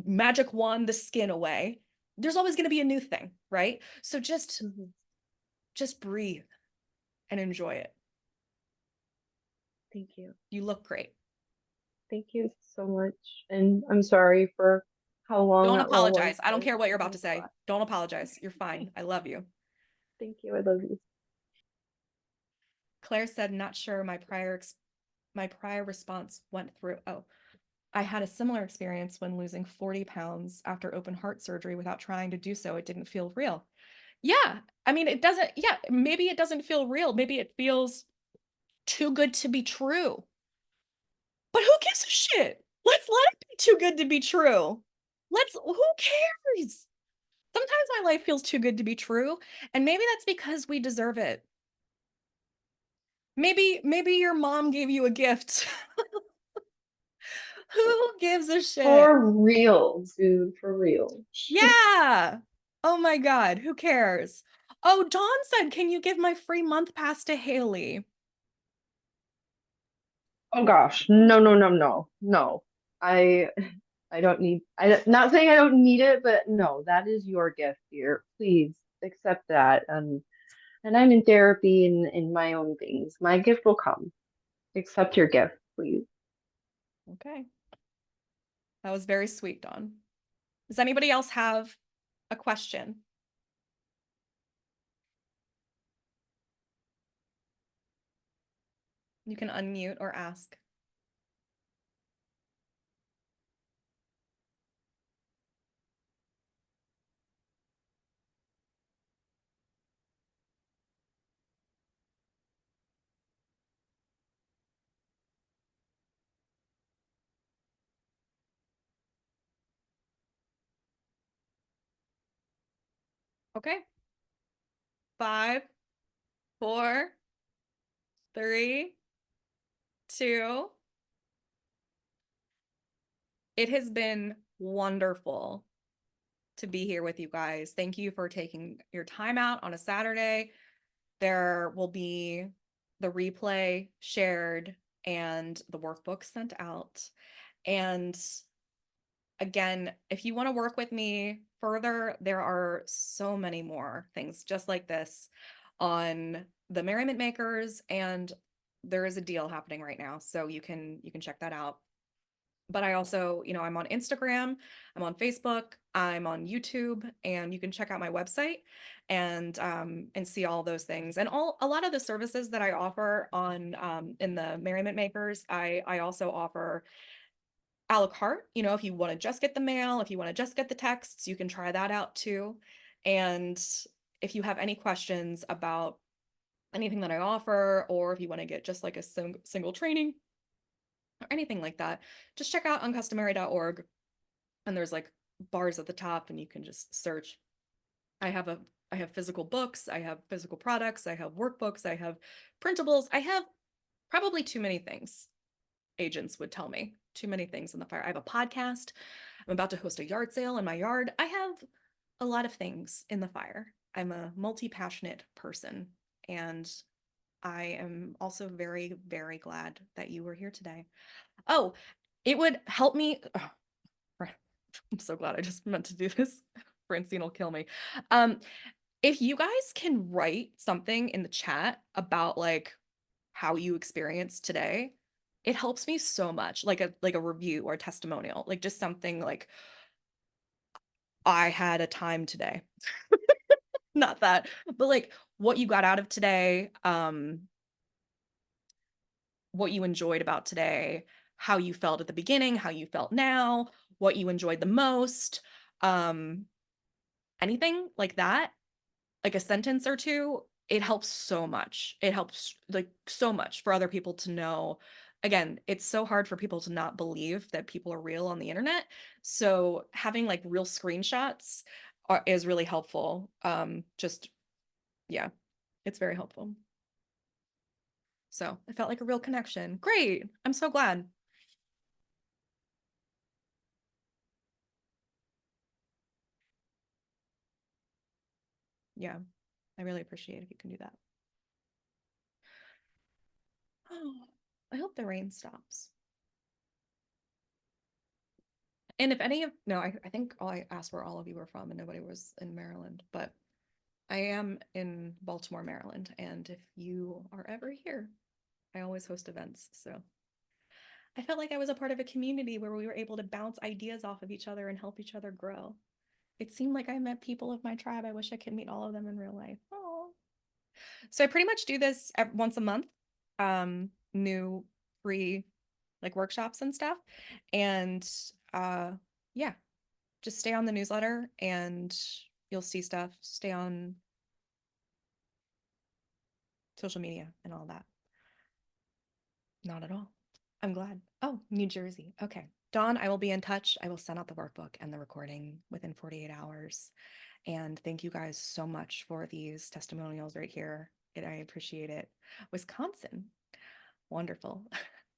[SPEAKER 1] magic wand the skin away, there's always going to be a new thing, right? So
[SPEAKER 3] Mhm.
[SPEAKER 1] just breathe and enjoy it.
[SPEAKER 3] Thank you.
[SPEAKER 1] You look great.
[SPEAKER 3] Thank you so much. And I'm sorry for how long
[SPEAKER 1] Don't
[SPEAKER 3] that role was,
[SPEAKER 1] apologize. I don't
[SPEAKER 3] but
[SPEAKER 1] care what you're
[SPEAKER 3] it
[SPEAKER 1] about to
[SPEAKER 3] means a
[SPEAKER 1] say.
[SPEAKER 3] lot.
[SPEAKER 1] Don't apologize. You're fine. I love you.
[SPEAKER 3] Thank you. I love you.
[SPEAKER 1] Claire said, not sure my prior response went through. Oh, I had a similar experience when losing 40 pounds after open heart surgery without trying to do so. It didn't feel real. Yeah. I mean, it doesn't, yeah, maybe it doesn't feel real. Maybe it feels too good to be true. But who gives a shit? Let's let it be too good to be true. Who cares? Sometimes my life feels too good to be true, and maybe that's because we deserve it. Maybe your mom gave you a gift. Who gives a shit?
[SPEAKER 3] For real, dude, for real.
[SPEAKER 1] Yeah. Oh my God, who cares? Oh, Dawn said, can you give my free month pass to Haley?
[SPEAKER 3] Oh gosh, no, no, no, no, no. I I don't need. Not saying I don't need it, but no, that is your gift, dear. Please accept that. And I'm in therapy and in my own things. My gift will come. Accept your gift, please.
[SPEAKER 1] Okay. That was very sweet, Dawn. Does anybody else have a question? You can unmute or ask. Okay. 5, 4, 3, 2. It has been wonderful to be here with you guys. Thank you for taking your time out on a Saturday. There will be the replay shared and the workbook sent out. And again, if you want to work with me further, there are so many more things just like this on the Merriment Makers, and there is a deal happening right now, so you can check that out. But I also, I'm on Instagram, I'm on Facebook, I'm on YouTube, and you can check out my website and see all those things. And a lot of the services that I offer on in the Merriment Makers, I also offer a la carte. If you want to just get the mail, if you want to just get the texts, you can try that out too. And if you have any questions about anything that I offer, or if you want to get just like a single training or anything like that, just check out uncustomary.org, and there's like bars at the top, and you can just search. I have physical books, I have physical products, I have workbooks, I have printables, I have probably too many things. Agents would tell me too many things in the fire. I have a podcast. I'm about to host a yard sale in my yard. I have a lot of things in the fire. I'm a multi-passionate person, and I am also very, very glad that you were here today. Oh, it would help me. Oh, I'm so glad I just meant to do this. Francine will kill me. Um, if you guys can write something in the chat about like how you experienced today, it helps me so much. Like a review or a testimonial, like just something like, I had a time today. Not that, but like what you got out of today, what you enjoyed about today, how you felt at the beginning, how you felt now, what you enjoyed the most, anything like that, like a sentence or two, it helps so much. It helps like so much for other people to know. Again, it's so hard for people to not believe that people are real on the internet. So having like real screenshots is really helpful. Just yeah, it's very helpful. So it felt like a real connection. Great. I'm so glad. Yeah, I really appreciate if you can do that. Oh, I hope the rain stops. And if any of, no, I think all I asked where all of you were from and nobody was in Maryland, but I am in Baltimore, Maryland. And if you are ever here, I always host events. So I felt like I was a part of a community where we were able to bounce ideas off of each other and help each other grow. It seemed like I met people of my tribe. I wish I could meet all of them in real life. Oh. So I pretty much do this once a month, new free like workshops and stuff. And yeah, just stay on the newsletter and you'll see stuff. Stay on social media and all that. Not at all. I'm glad. Oh, New Jersey. Okay. Dawn, I will be in touch. I will send out the workbook and the recording within 48 hours. And thank you guys so much for these testimonials right here. I appreciate it. Wisconsin. Wonderful.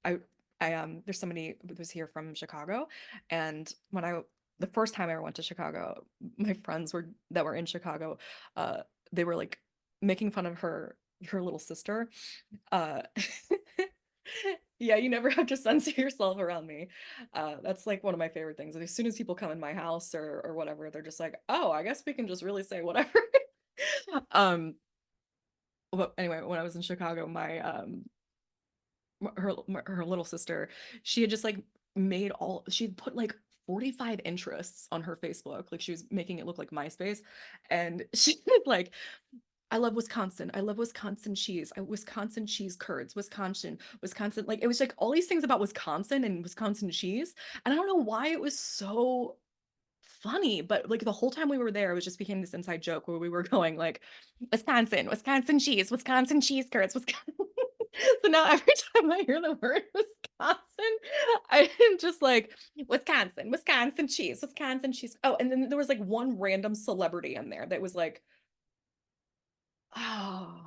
[SPEAKER 1] I there's somebody who was here from Chicago, and the first time I ever went to Chicago, my friends that were in Chicago, they were like making fun of her little sister. Uh yeah, you never have to censor yourself around me. That's like one of my favorite things. And as soon as people come in my house or whatever, they're just like, oh, I guess we can just really say whatever. um but anyway, when I was in Chicago, her little sister, she had just like she'd put like 45 interests on her Facebook, like she was making it look like MySpace, and she was like, I love Wisconsin. I love Wisconsin cheese. Wisconsin cheese curds. Wisconsin. Like it was like all these things about Wisconsin and Wisconsin cheese. And I don't know why it was so funny, but like the whole time we were there, it was just became this inside joke where we were going like Wisconsin cheese, Wisconsin cheese curds, Wisconsin. So now every time I hear the word Wisconsin, I'm just like Wisconsin cheese, Wisconsin cheese. Oh, and then there was like one random celebrity in there that was like, oh,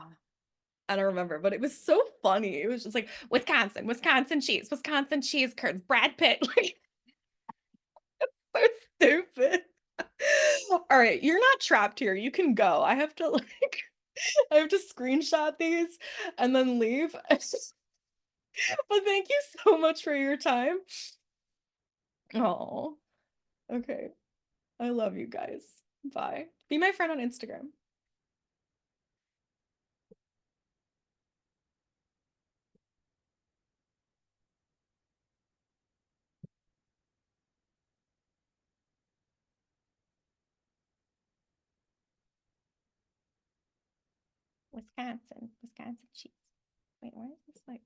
[SPEAKER 1] I don't remember, but it was so funny. It was just like Wisconsin cheese, Wisconsin cheese curds, Brad Pitt. Like so stupid. All right, you're not trapped here. You can go. I have to like I have to screenshot these and then leave. But thank you so much for your time. Oh, okay. I love you guys. Bye. Be my friend on Instagram. Wisconsin cheese. Wait, why is this like